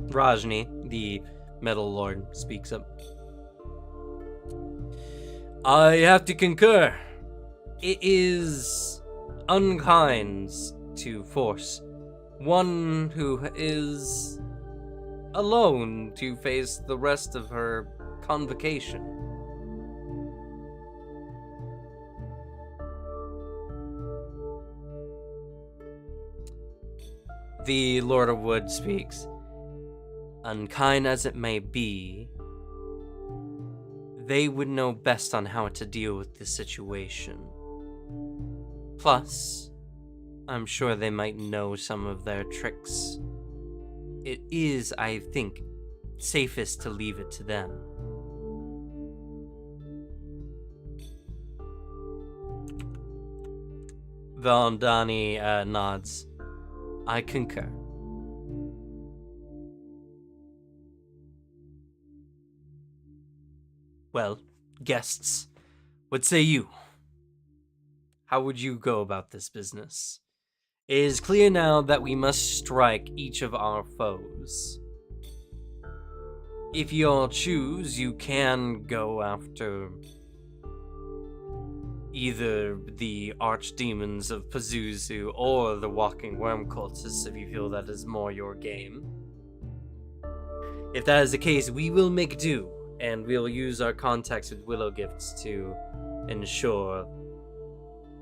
Speaker 1: Rajni, the Metal Lord, speaks up. I have to concur. It is unkind to force one who is alone to face the rest of her convocation. The Lord of Wood speaks. Unkind as it may be, they would know best on how to deal with the situation. Plus, I'm sure they might know some of their tricks. It is, I think, safest to leave it to them. Valdani nods. I concur. Well, guests, what say you? How would you go about this business? It is clear now that we must strike each of our foes. If you all choose, you can go after either the archdemons of Pazuzu or the walking worm cultists if you feel that is more your game. If that is the case, we will make do, and we'll use our contacts with Willow Gifts to ensure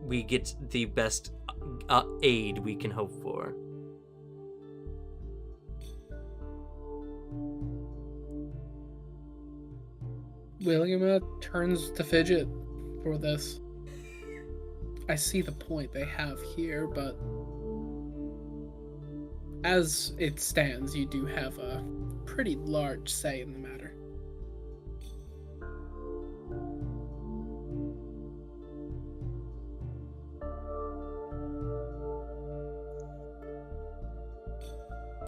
Speaker 1: we get the best aid we can hope for.
Speaker 2: William turns to Fidget for this. I see the point they have here, but as it stands, you do have a pretty large say in the matter.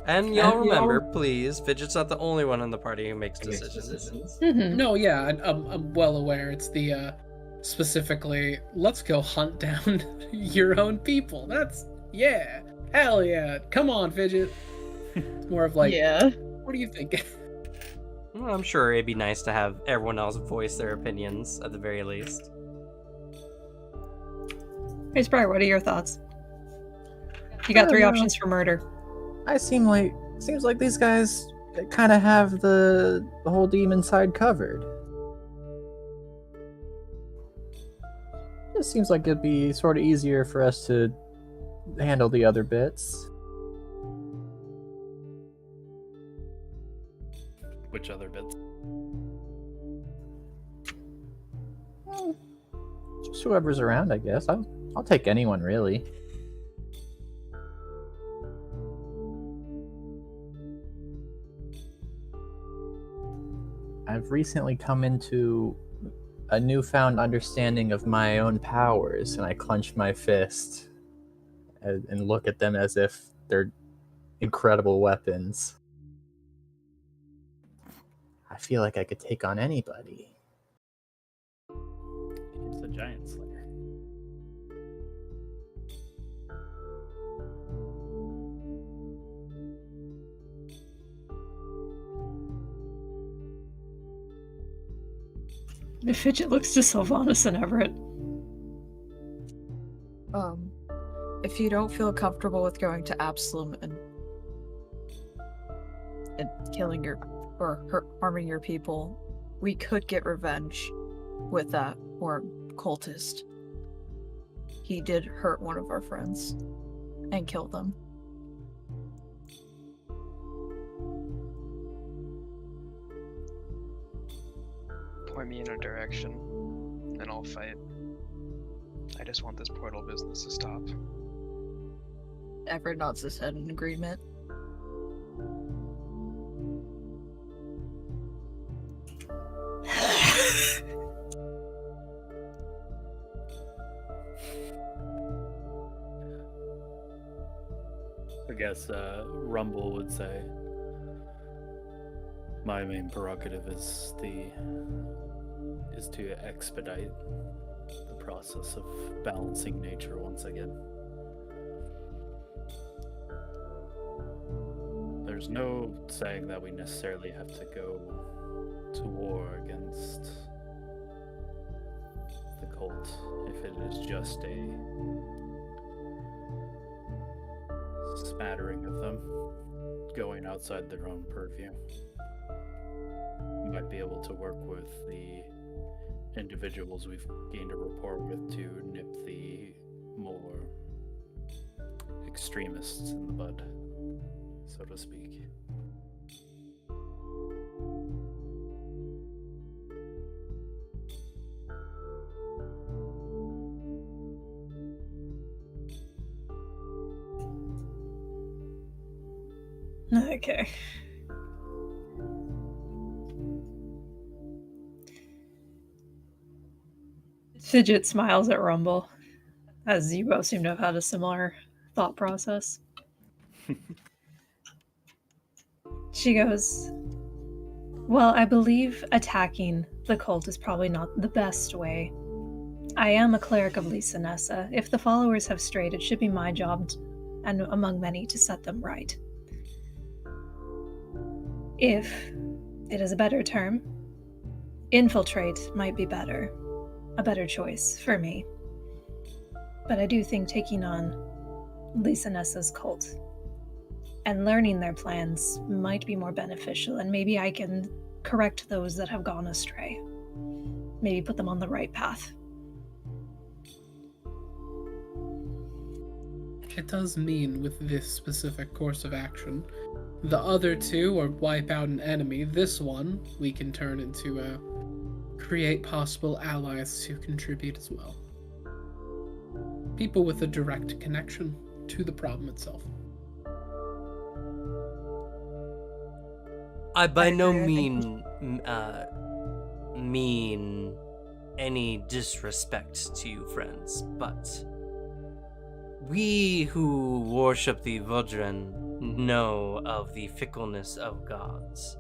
Speaker 1: And y'all remember, please, Fidget's not the only one in the party who makes decisions.
Speaker 2: No, yeah, I'm well aware. It's the specifically, let's go hunt down your own people. That's, yeah, hell yeah. Come on, Fidget. It's more of like,
Speaker 3: Yeah.
Speaker 2: what do you think?
Speaker 1: Well, I'm sure it'd be nice to have everyone else voice their opinions at the very least.
Speaker 7: Hey, Spry, what are your thoughts? You got three options for murder.
Speaker 5: Seems like these guys kind of have the whole demon side covered. It seems like it'd be sort of easier for us to handle the other bits.
Speaker 4: Which other bits?
Speaker 5: Well, just whoever's around, I guess. I'll take anyone, really. I've recently come into a newfound understanding of my own powers, and I clench my fist and look at them as if they're incredible weapons. I feel like I could take on anybody.
Speaker 4: It's a giant slayer.
Speaker 7: Fidget looks to Sylvanas and Everett.
Speaker 3: If you don't feel comfortable with going to Absalom and killing harming your people, we could get revenge with that worm cultist. He did hurt one of our friends and kill them.
Speaker 6: Point me in a direction, and I'll fight. I just want this portal business to stop.
Speaker 3: Everett nods his head in agreement.
Speaker 4: I guess Rumble would say my main prerogative is to expedite the process of balancing nature once again. There's no saying that we necessarily have to go to war against the cult if it is just a smattering of them going outside their own purview. We might be able to work with the individuals we've gained a rapport with to nip the more extremists in the bud, so to speak.
Speaker 7: Okay. Fidget smiles at Rumble. as you both seem to have had a similar thought process. She goes, well, I believe attacking the cult is probably not the best way. I am a cleric of Lisa Nessa. If the followers have strayed, it should be my job, and among many, to set them right. If it is a better term, infiltrate might be better. A better choice for me. But I do think taking on Lisa Nessa's cult and learning their plans might be more beneficial, and maybe I can correct those that have gone astray. Maybe put them on the right path.
Speaker 2: It does mean with this specific course of action. The other two are wipe out an enemy. This one we can turn into create possible allies to contribute as well. People with a direct connection to the problem itself.
Speaker 1: I by no
Speaker 3: agree, I think
Speaker 1: mean any disrespect to you, friends, but we who worship the Vodran know of the fickleness of gods.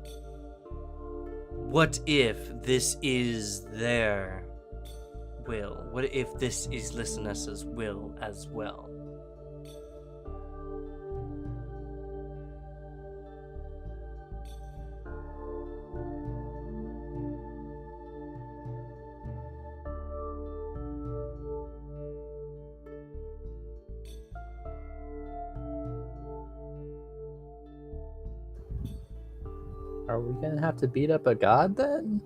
Speaker 1: What if this is their will? What if this is Lisa Nessa's will as well?
Speaker 5: Are we gonna have to beat up a god then?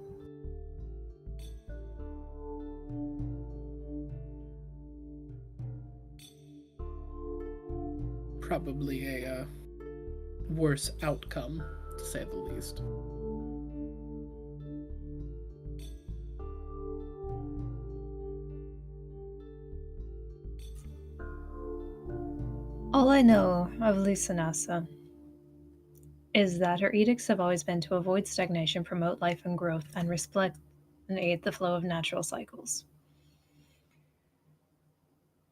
Speaker 2: Probably a worse outcome, to say the least.
Speaker 7: All I know of Lisa Nessa is that her edicts have always been to avoid stagnation, promote life and growth, and respect and aid the flow of natural cycles.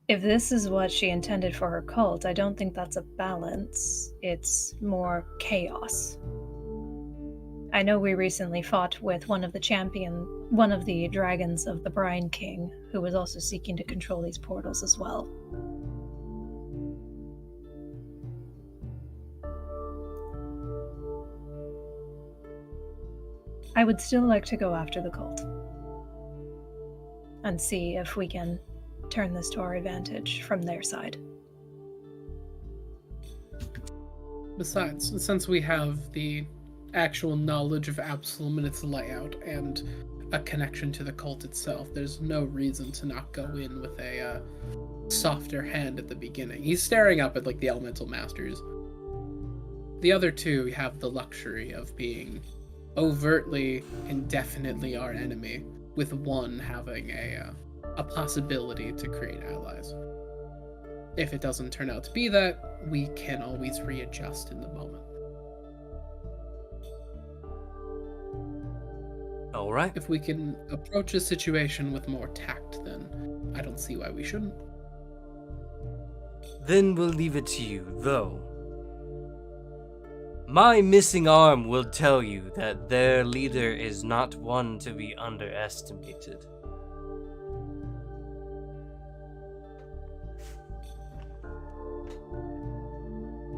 Speaker 7: If this is what she intended for her cult, I don't think that's a balance. It's more chaos. I know we recently fought with one of the dragons of the Brine King, who was also seeking to control these portals as well. I would still like to go after the cult and see if we can turn this to our advantage from their side.
Speaker 2: Besides, since we have the actual knowledge of Absalom and its layout and a connection to the cult itself, there's no reason to not go in with a softer hand at the beginning. He's staring up at like the elemental masters. The other two have the luxury of being overtly, indefinitely our enemy, with one having a possibility to create allies. If it doesn't turn out to be that, we can always readjust in the moment.
Speaker 1: All right.
Speaker 2: If we can approach a situation with more tact, then I don't see why we shouldn't.
Speaker 1: Then we'll leave it to you, though. My missing arm will tell you that their leader is not one to be underestimated.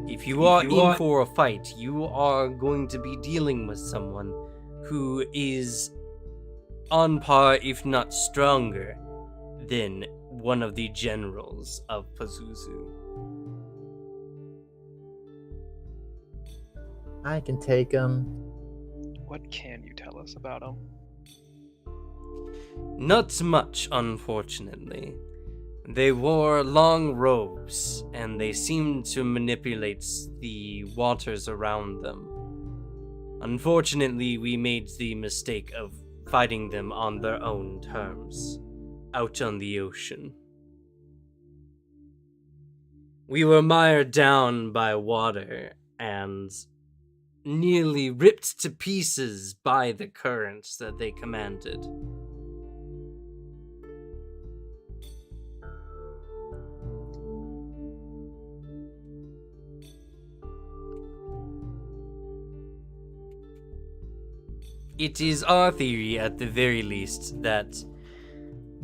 Speaker 1: If you are in for a fight, you are going to be dealing with someone who is on par, if not stronger, than one of the generals of Pazuzu.
Speaker 5: I can take him.
Speaker 6: What can you tell us about him?
Speaker 1: Not much, unfortunately. They wore long robes, and they seemed to manipulate the waters around them. Unfortunately, we made the mistake of fighting them on their own terms, out on the ocean. We were mired down by water, and nearly ripped to pieces by the currents that they commanded. It is our theory, at the very least, that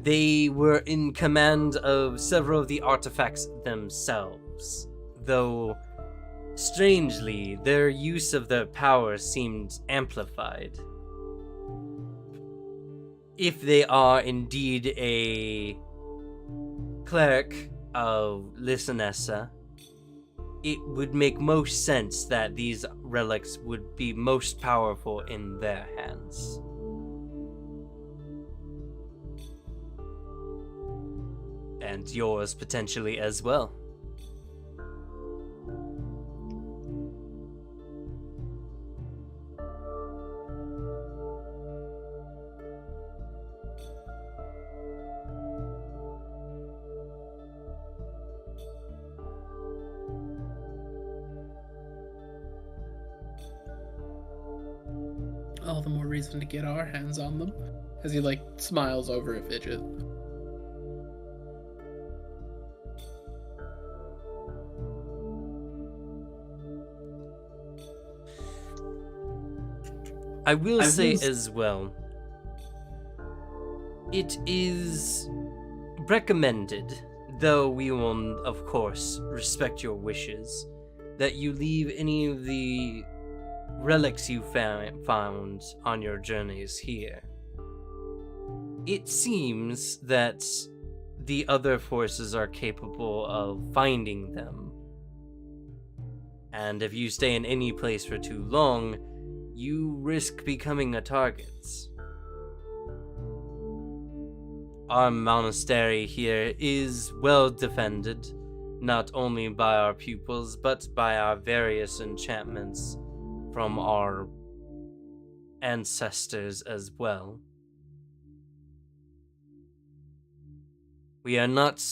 Speaker 1: they were in command of several of the artifacts themselves, though strangely, their use of their power seemed amplified. If they are indeed a cleric of Lisanessa, it would make most sense that these relics would be most powerful in their hands. And yours potentially as well.
Speaker 2: All the more reason to get our hands on them. As he like smiles over at Fidget.
Speaker 1: I will say as well, it is recommended, though we will of course respect your wishes, that you leave any of the relics you found on your journeys here. It seems that the other forces are capable of finding them. And if you stay in any place for too long, you risk becoming a target. Our monastery here is well defended, not only by our pupils, but by our various enchantments from our ancestors as well. We are not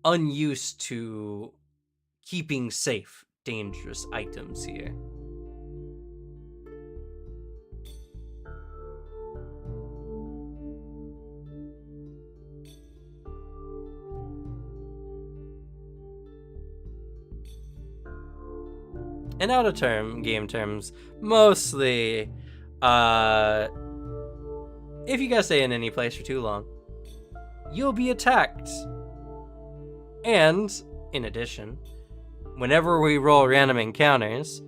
Speaker 1: unused to keeping safe dangerous items here. And out of game terms, mostly, if you guys stay in any place for too long, you'll be attacked. And, in addition, whenever we roll random encounters,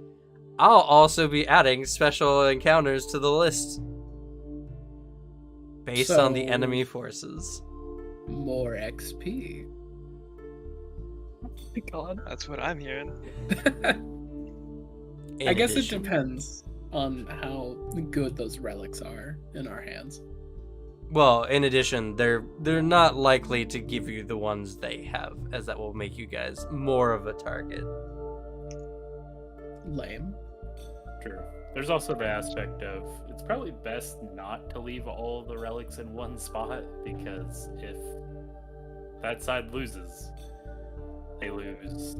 Speaker 1: I'll also be adding special encounters to the list based on the enemy forces.
Speaker 2: More XP.
Speaker 3: Oh my god.
Speaker 6: That's what I'm hearing.
Speaker 2: I guess it depends on how good those relics are in our hands.
Speaker 1: Well, in addition, they're not likely to give you the ones they have, as that will make you guys more of a target.
Speaker 2: Lame.
Speaker 4: True. There's also the aspect of it's probably best not to leave all the relics in one spot, because if that side loses, they lose.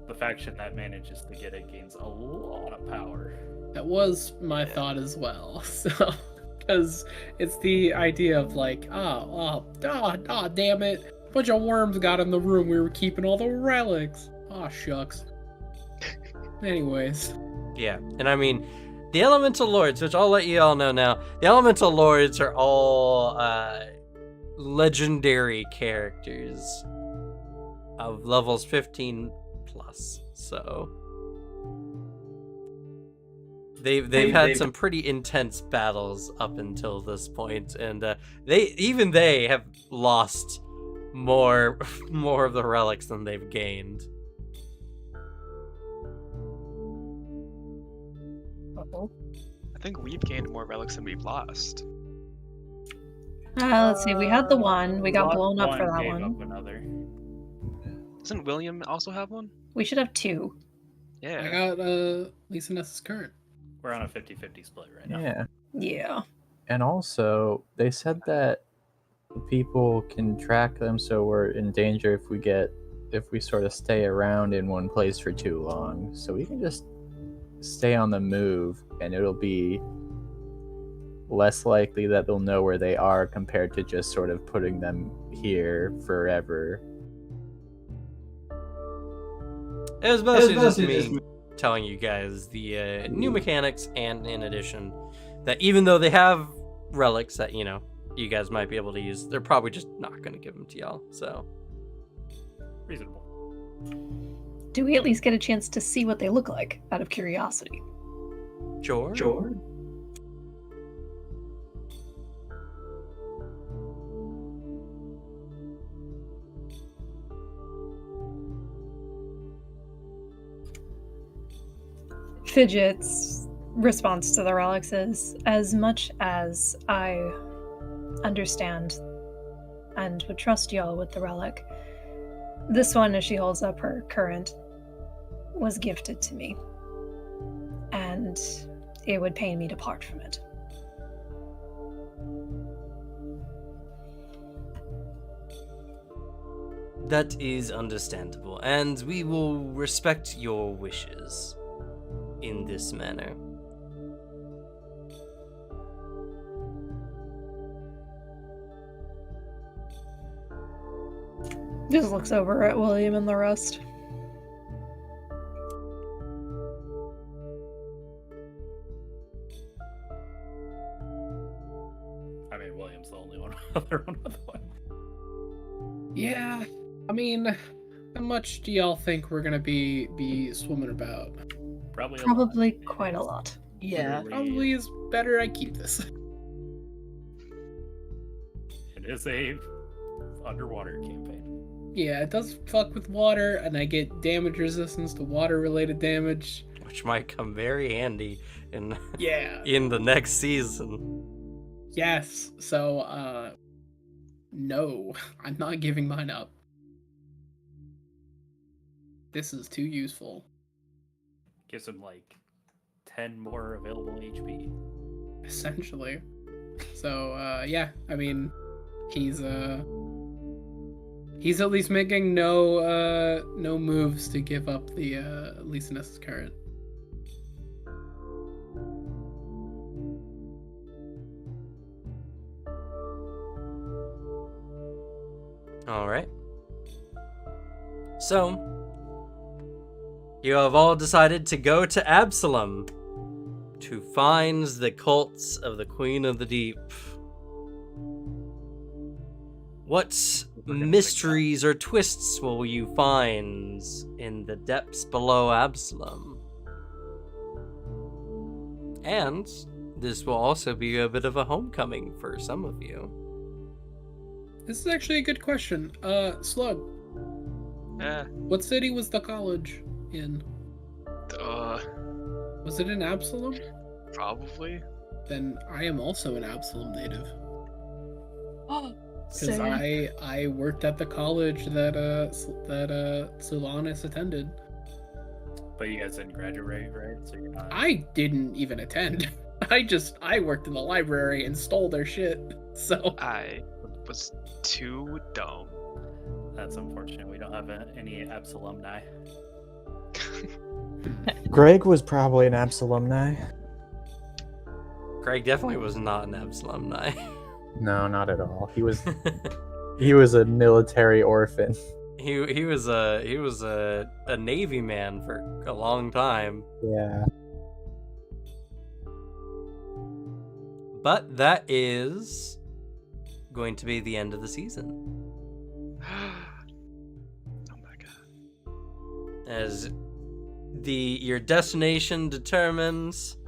Speaker 4: The faction that manages to get it gains a lot of power.
Speaker 2: That was my thought as well. So, because it's the idea of like, damn it, a bunch of worms got in the room. We were keeping all the relics. Aw, shucks. Anyways.
Speaker 1: Yeah, and I mean, the Elemental Lords, which I'll let you all know now, the Elemental Lords are all legendary characters of levels 15 plus, so they've had some pretty intense battles up until this point, and they have lost more of the relics than they've gained.
Speaker 6: I think we've gained more relics than we've lost.
Speaker 7: Let's see. We had the one. We got blown up for that
Speaker 4: gave
Speaker 7: one.
Speaker 4: up another.
Speaker 6: Doesn't William also have one?
Speaker 7: We should have two.
Speaker 6: Yeah.
Speaker 2: I got Lisa Ness's current.
Speaker 4: We're on a 50-50 split right now.
Speaker 5: Yeah.
Speaker 7: Yeah.
Speaker 5: And also, they said that people can track them, so we're in danger if we sort of stay around in one place for too long. So we can just stay on the move, and it'll be less likely that they'll know where they are compared to just sort of putting them here forever.
Speaker 1: It was mostly just me telling you guys the new mechanics, and in addition, that even though they have relics that, you know, you guys might be able to use, they're probably just not going to give them to y'all, so.
Speaker 4: Reasonable.
Speaker 7: Do we at least get a chance to see what they look like, out of curiosity?
Speaker 1: Sure.
Speaker 7: Fidget's response to the relics is, as much as I understand and would trust y'all with the relic, this one, as she holds up her current, was gifted to me. And it would pain me to part from it.
Speaker 1: That is understandable, and we will respect your wishes in this manner.
Speaker 7: Just looks over at William and the rest.
Speaker 4: I mean, William's the only one. Other one with one.
Speaker 2: Yeah, I mean, how much do y'all think we're gonna be swimming about?
Speaker 4: Probably.
Speaker 7: Probably quite a lot.
Speaker 3: Yeah.
Speaker 2: Probably is better I keep this.
Speaker 4: It is a underwater campaign.
Speaker 2: Yeah, it does fuck with water, and I get damage resistance to water-related damage.
Speaker 1: Which might come very handy in
Speaker 2: Yeah.
Speaker 1: in the next season.
Speaker 2: Yes. So, no, I'm not giving mine up. This is too useful.
Speaker 4: Gives him like 10 more available HP.
Speaker 2: Essentially. So, yeah, I mean, he's at least making no moves to give up the Lisaness's current.
Speaker 1: All right. So, you have all decided to go to Absalom to find the cults of the Queen of the Deep. What mysteries or twists will you find in the depths below Absalom? And this will also be a bit of a homecoming for some of you.
Speaker 2: This is actually a good question. Slug, what city was the college in? Was it in Absalom?
Speaker 6: Probably.
Speaker 2: Then I am also an Absalom native.
Speaker 3: Oh,
Speaker 2: Because I worked at the college that Solanas attended.
Speaker 4: But you guys didn't graduate, right? So you're not.
Speaker 2: I didn't even attend. I worked in the library and stole their shit. So
Speaker 6: I was too dumb.
Speaker 4: That's unfortunate. We don't have any Absalomni.
Speaker 5: Greg was probably an Absalomni.
Speaker 1: Craig definitely was not an Absalomni.
Speaker 5: No, not at all. He was a military orphan.
Speaker 1: He was a Navy man for a long time.
Speaker 5: Yeah.
Speaker 1: But that is going to be the end of the season.
Speaker 6: Oh my god.
Speaker 1: As your destination determines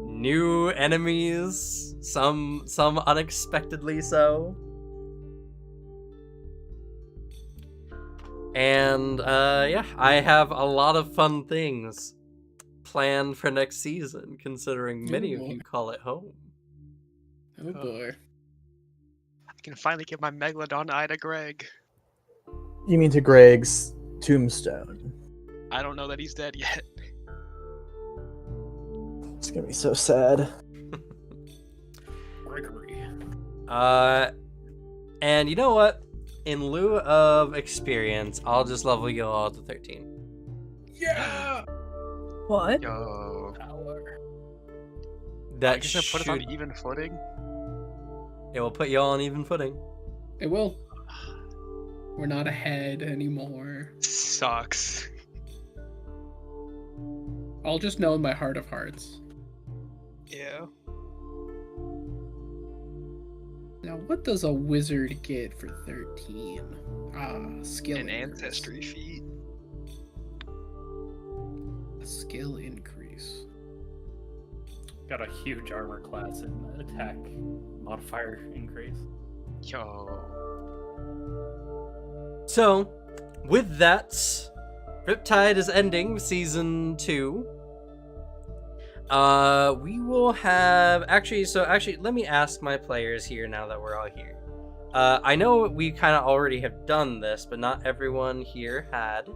Speaker 1: new enemies, some unexpectedly so. And yeah, I have a lot of fun things planned for next season, considering many of you call it home.
Speaker 2: oh boy.
Speaker 6: I can finally give my Megalodon eye to Greg.
Speaker 5: You mean to Greg's tombstone?
Speaker 6: I don't know that he's dead yet.
Speaker 5: It's gonna be so sad.
Speaker 4: Gregory.
Speaker 1: And you know what? In lieu of experience, I'll just level you all to 13.
Speaker 2: Yeah.
Speaker 3: what?
Speaker 6: Yo.
Speaker 2: Power.
Speaker 1: That
Speaker 6: I guess I put it on
Speaker 1: should-
Speaker 6: even footing.
Speaker 1: It will put you all on even footing.
Speaker 2: It will. We're not ahead anymore.
Speaker 6: Sucks.
Speaker 2: I'll just know in my heart of hearts.
Speaker 6: Yeah.
Speaker 2: Now, what does a wizard get for 13? Skill
Speaker 6: An
Speaker 2: increase.
Speaker 6: ancestry feat.
Speaker 2: A skill increase.
Speaker 4: Got a huge armor class and attack modifier increase.
Speaker 6: Yo.
Speaker 1: So, with that, Riptide is ending season 2. We will have actually. Let me ask my players here now that we're all here. I know we kind of already have done this, but not everyone here had.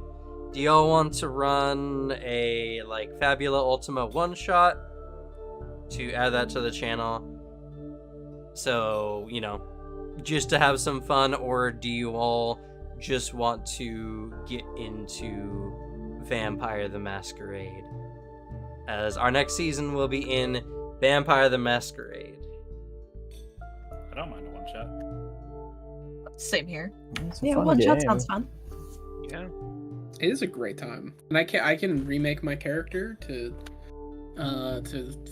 Speaker 1: Do y'all want to run a Fabula Ultima one shot to add that to the channel? So just to have some fun, or do you all just want to get into Vampire the Masquerade? As our next season will be in Vampire the Masquerade.
Speaker 4: I don't mind a one shot.
Speaker 3: Same here.
Speaker 5: It's a
Speaker 7: Yeah,
Speaker 5: fun
Speaker 7: one shot
Speaker 5: game.
Speaker 7: sounds fun.
Speaker 6: Yeah.
Speaker 2: It is a great time, and I can remake my character to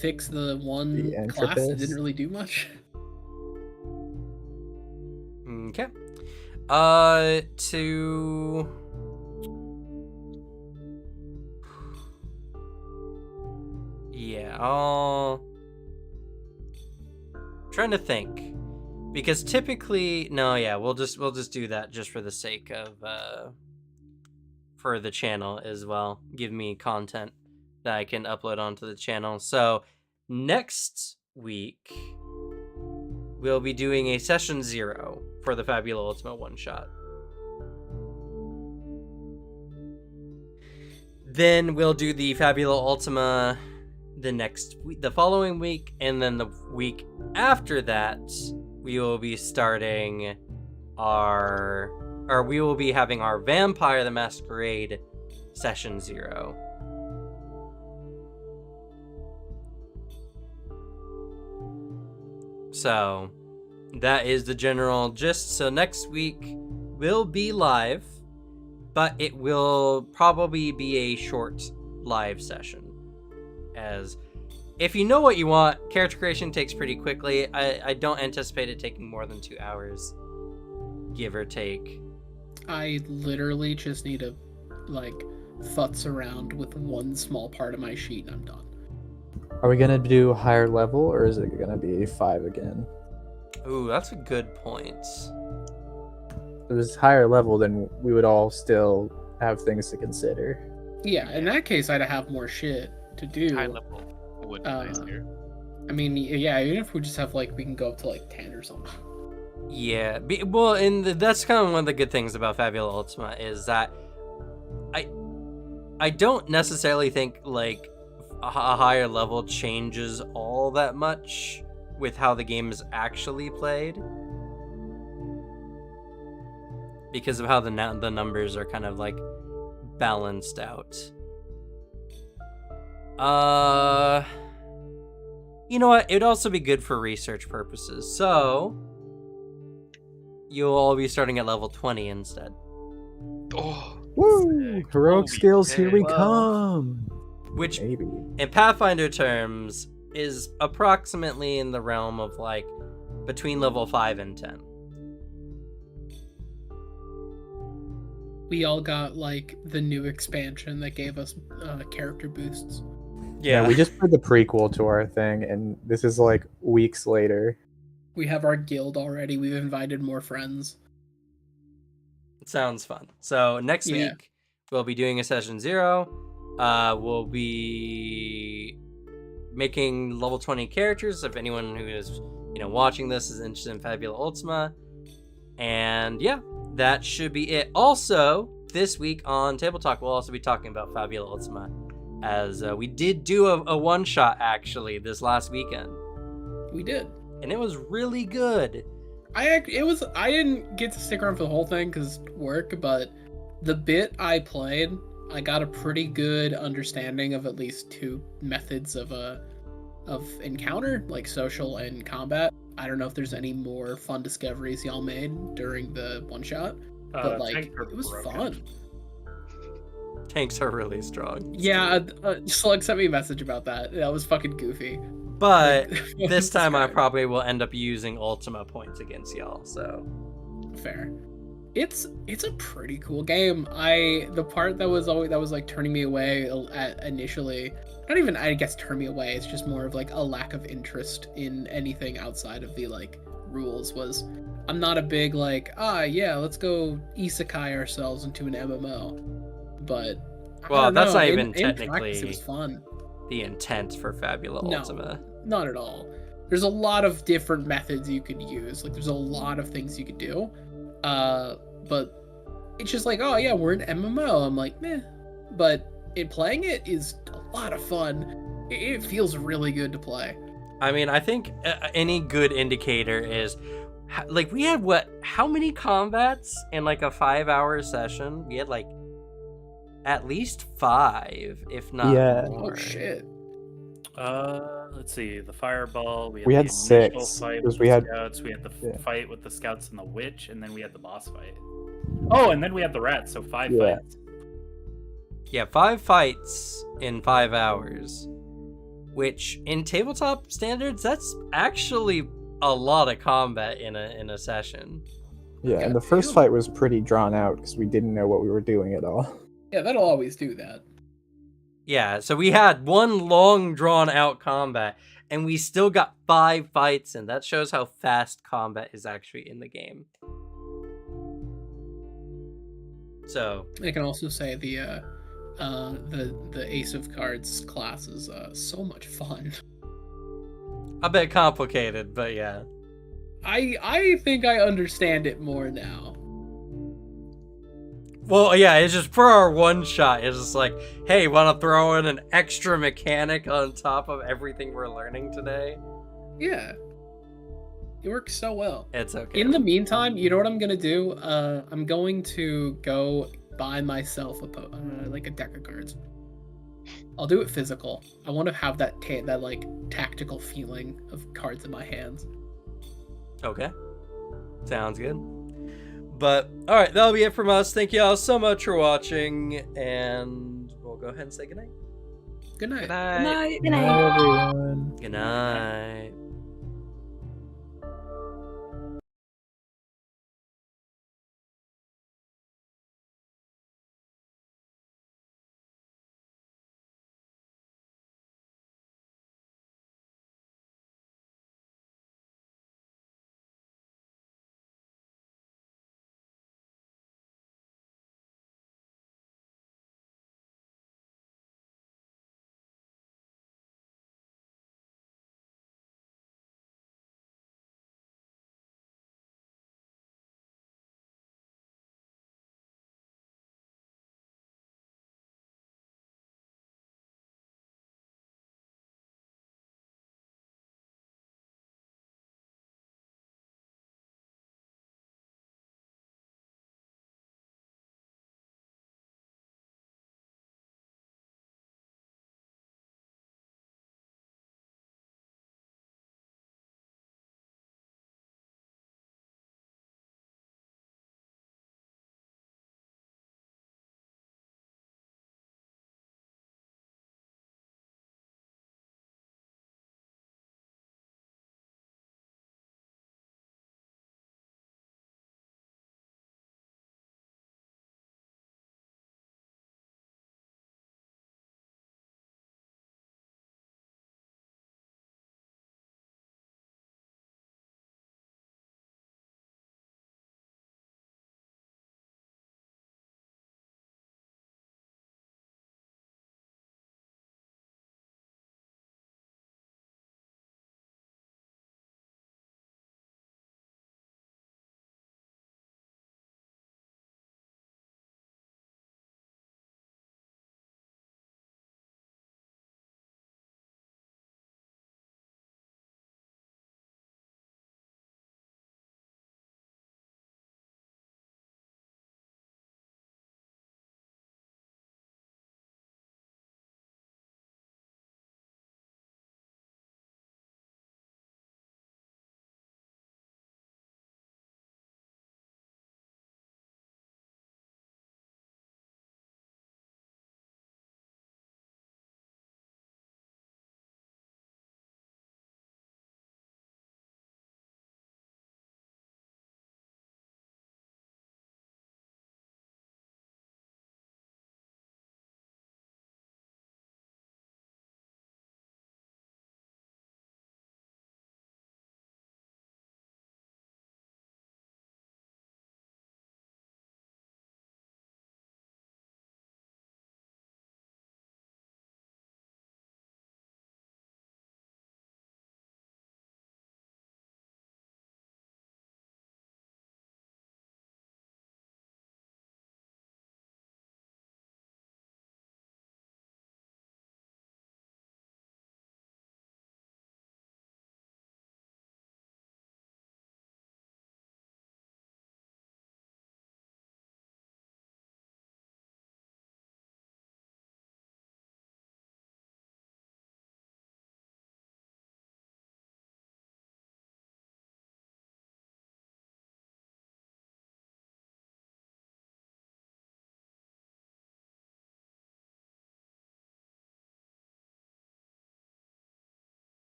Speaker 2: fix the one
Speaker 5: The
Speaker 2: class that
Speaker 5: Entropist.
Speaker 2: didn't really do much.
Speaker 1: Okay. To yeah, trying to think, because typically we'll just do that just for the sake of for the channel as well. Give me content that I can upload onto the channel. So next week we'll be doing a session 0 for the Fabula Ultima one shot. Then we'll do the Fabula Ultima the following week, and then the week after that we will be starting we will be having our Vampire the Masquerade session 0. So that is the general gist. So next week will be live, but it will probably be a short live session. As if you know what you want, character creation takes pretty quickly. I don't anticipate it taking more than 2 hours, give or take.
Speaker 2: I literally just need to futz around with one small part of my sheet and I'm done.
Speaker 5: Are we gonna do higher level, or is it gonna be 5 again?
Speaker 1: Ooh, that's a good point.
Speaker 5: If it was higher level, then we would all still have things to consider.
Speaker 2: Yeah, in that case I'd have more shit to do.
Speaker 6: High level would be nicer.
Speaker 2: I mean, yeah, even if we just have we can go up to 10 or something.
Speaker 1: Yeah, well, and that's kind of one of the good things about Fabula Ultima is that I don't necessarily think a higher level changes all that much with how the game is actually played, because of how the numbers are kind of balanced out. You know what? It'd also be good for research purposes. So you'll all be starting at level 20 instead.
Speaker 6: Oh,
Speaker 5: Woo!
Speaker 6: sick.
Speaker 5: Heroic
Speaker 6: Holy
Speaker 5: skills, here we
Speaker 6: heck.
Speaker 5: come!
Speaker 1: Which,
Speaker 5: Maybe.
Speaker 1: in Pathfinder terms, is approximately in the realm of between level 5 and 10.
Speaker 2: We all got the new expansion that gave us character boosts.
Speaker 5: Yeah, we just put the prequel to our thing, and this is weeks later.
Speaker 2: We have our guild already. We've invited more friends.
Speaker 1: Sounds fun. So next
Speaker 2: Yeah.
Speaker 1: week we'll be doing a session 0. We'll be making level 20 characters. If anyone who is watching this is interested in Fabula Ultima, and yeah, that should be it. Also, this week on Table Talk we'll also be talking about Fabula Ultima, as we did do a one shot actually this last weekend.
Speaker 2: We did.
Speaker 1: And it was really good.
Speaker 2: I didn't get to stick around for the whole thing because work, but the bit I played, I got a pretty good understanding of at least 2 methods of encounter, social and combat. I don't know if there's any more fun discoveries y'all made during the one shot, but
Speaker 4: Tank are
Speaker 2: it was
Speaker 4: broken.
Speaker 2: fun.
Speaker 1: Tanks are really strong.
Speaker 2: Yeah, Slug sent me a message about that. That was fucking goofy.
Speaker 1: But
Speaker 2: Like,
Speaker 1: this time I
Speaker 2: described.
Speaker 1: probably will end up using Ultima points against y'all, so.
Speaker 2: Fair. It's a pretty cool game. The part that was like turning me away initially, not even I guess turn me away. It's just more of like a lack of interest in anything outside of the like rules. Was I'm not a big like yeah, let's go isekai ourselves into an MMO, but I
Speaker 1: Well,
Speaker 2: don't
Speaker 1: that's
Speaker 2: know.
Speaker 1: not
Speaker 2: In
Speaker 1: even
Speaker 2: practice,
Speaker 1: technically
Speaker 2: it was fun.
Speaker 1: the intent for Fabula
Speaker 2: No.
Speaker 1: Ultima.
Speaker 2: Not at all. There's a lot of different methods you could use. Like there's a lot of things you could do. But it's just like, oh yeah, we're an MMO. I'm like, meh. But playing it is a lot of fun. It feels really good to play.
Speaker 1: I mean, I think any good indicator is like we had how many combats in like a 5-hour session? We had like at least 5, if not
Speaker 5: Yeah.
Speaker 1: more.
Speaker 2: Oh shit.
Speaker 4: Let's see. The fireball.
Speaker 5: We
Speaker 4: the
Speaker 5: had
Speaker 4: initial
Speaker 5: 6,
Speaker 4: fight
Speaker 5: because
Speaker 4: with
Speaker 5: we
Speaker 4: the
Speaker 5: had-
Speaker 4: scouts. We had the
Speaker 5: yeah.
Speaker 4: fight with the scouts and the witch, and then we had the boss fight. Oh, and then we had the rats. So 5
Speaker 5: Yeah.
Speaker 4: fights.
Speaker 1: Yeah, 5 fights in 5 hours, which in tabletop standards, that's actually a lot of combat in a session.
Speaker 5: Yeah,
Speaker 2: Yeah,
Speaker 5: and the first
Speaker 2: ew.
Speaker 5: fight was pretty drawn out because we didn't know what we were doing at all.
Speaker 2: Yeah, that'll always do that.
Speaker 1: Yeah, so we had one long drawn out combat, and we still got 5 fights in. That shows how fast combat is actually in the game. So
Speaker 2: I can also say the Ace of Cards class is so much fun.
Speaker 1: a bit complicated, but yeah.
Speaker 2: I think I understand it more now.
Speaker 1: Well, yeah, it's just for our one shot. It's just like, hey, want to throw in an extra mechanic on top of everything we're learning today?
Speaker 2: Yeah. It works so well.
Speaker 1: It's okay.
Speaker 2: In the meantime, you know what I'm gonna do? I'm going to go buy myself like a deck of cards. I'll do it physical. I want to have that like tactical feeling of cards in my hands.
Speaker 1: Okay. Sounds good. But, alright, that'll be it from us. Thank you all so much for watching, and we'll go ahead and say goodnight.
Speaker 2: Good night.
Speaker 6: Good night.
Speaker 3: Night.
Speaker 7: Good night.
Speaker 5: Hi, everyone.
Speaker 1: Good night.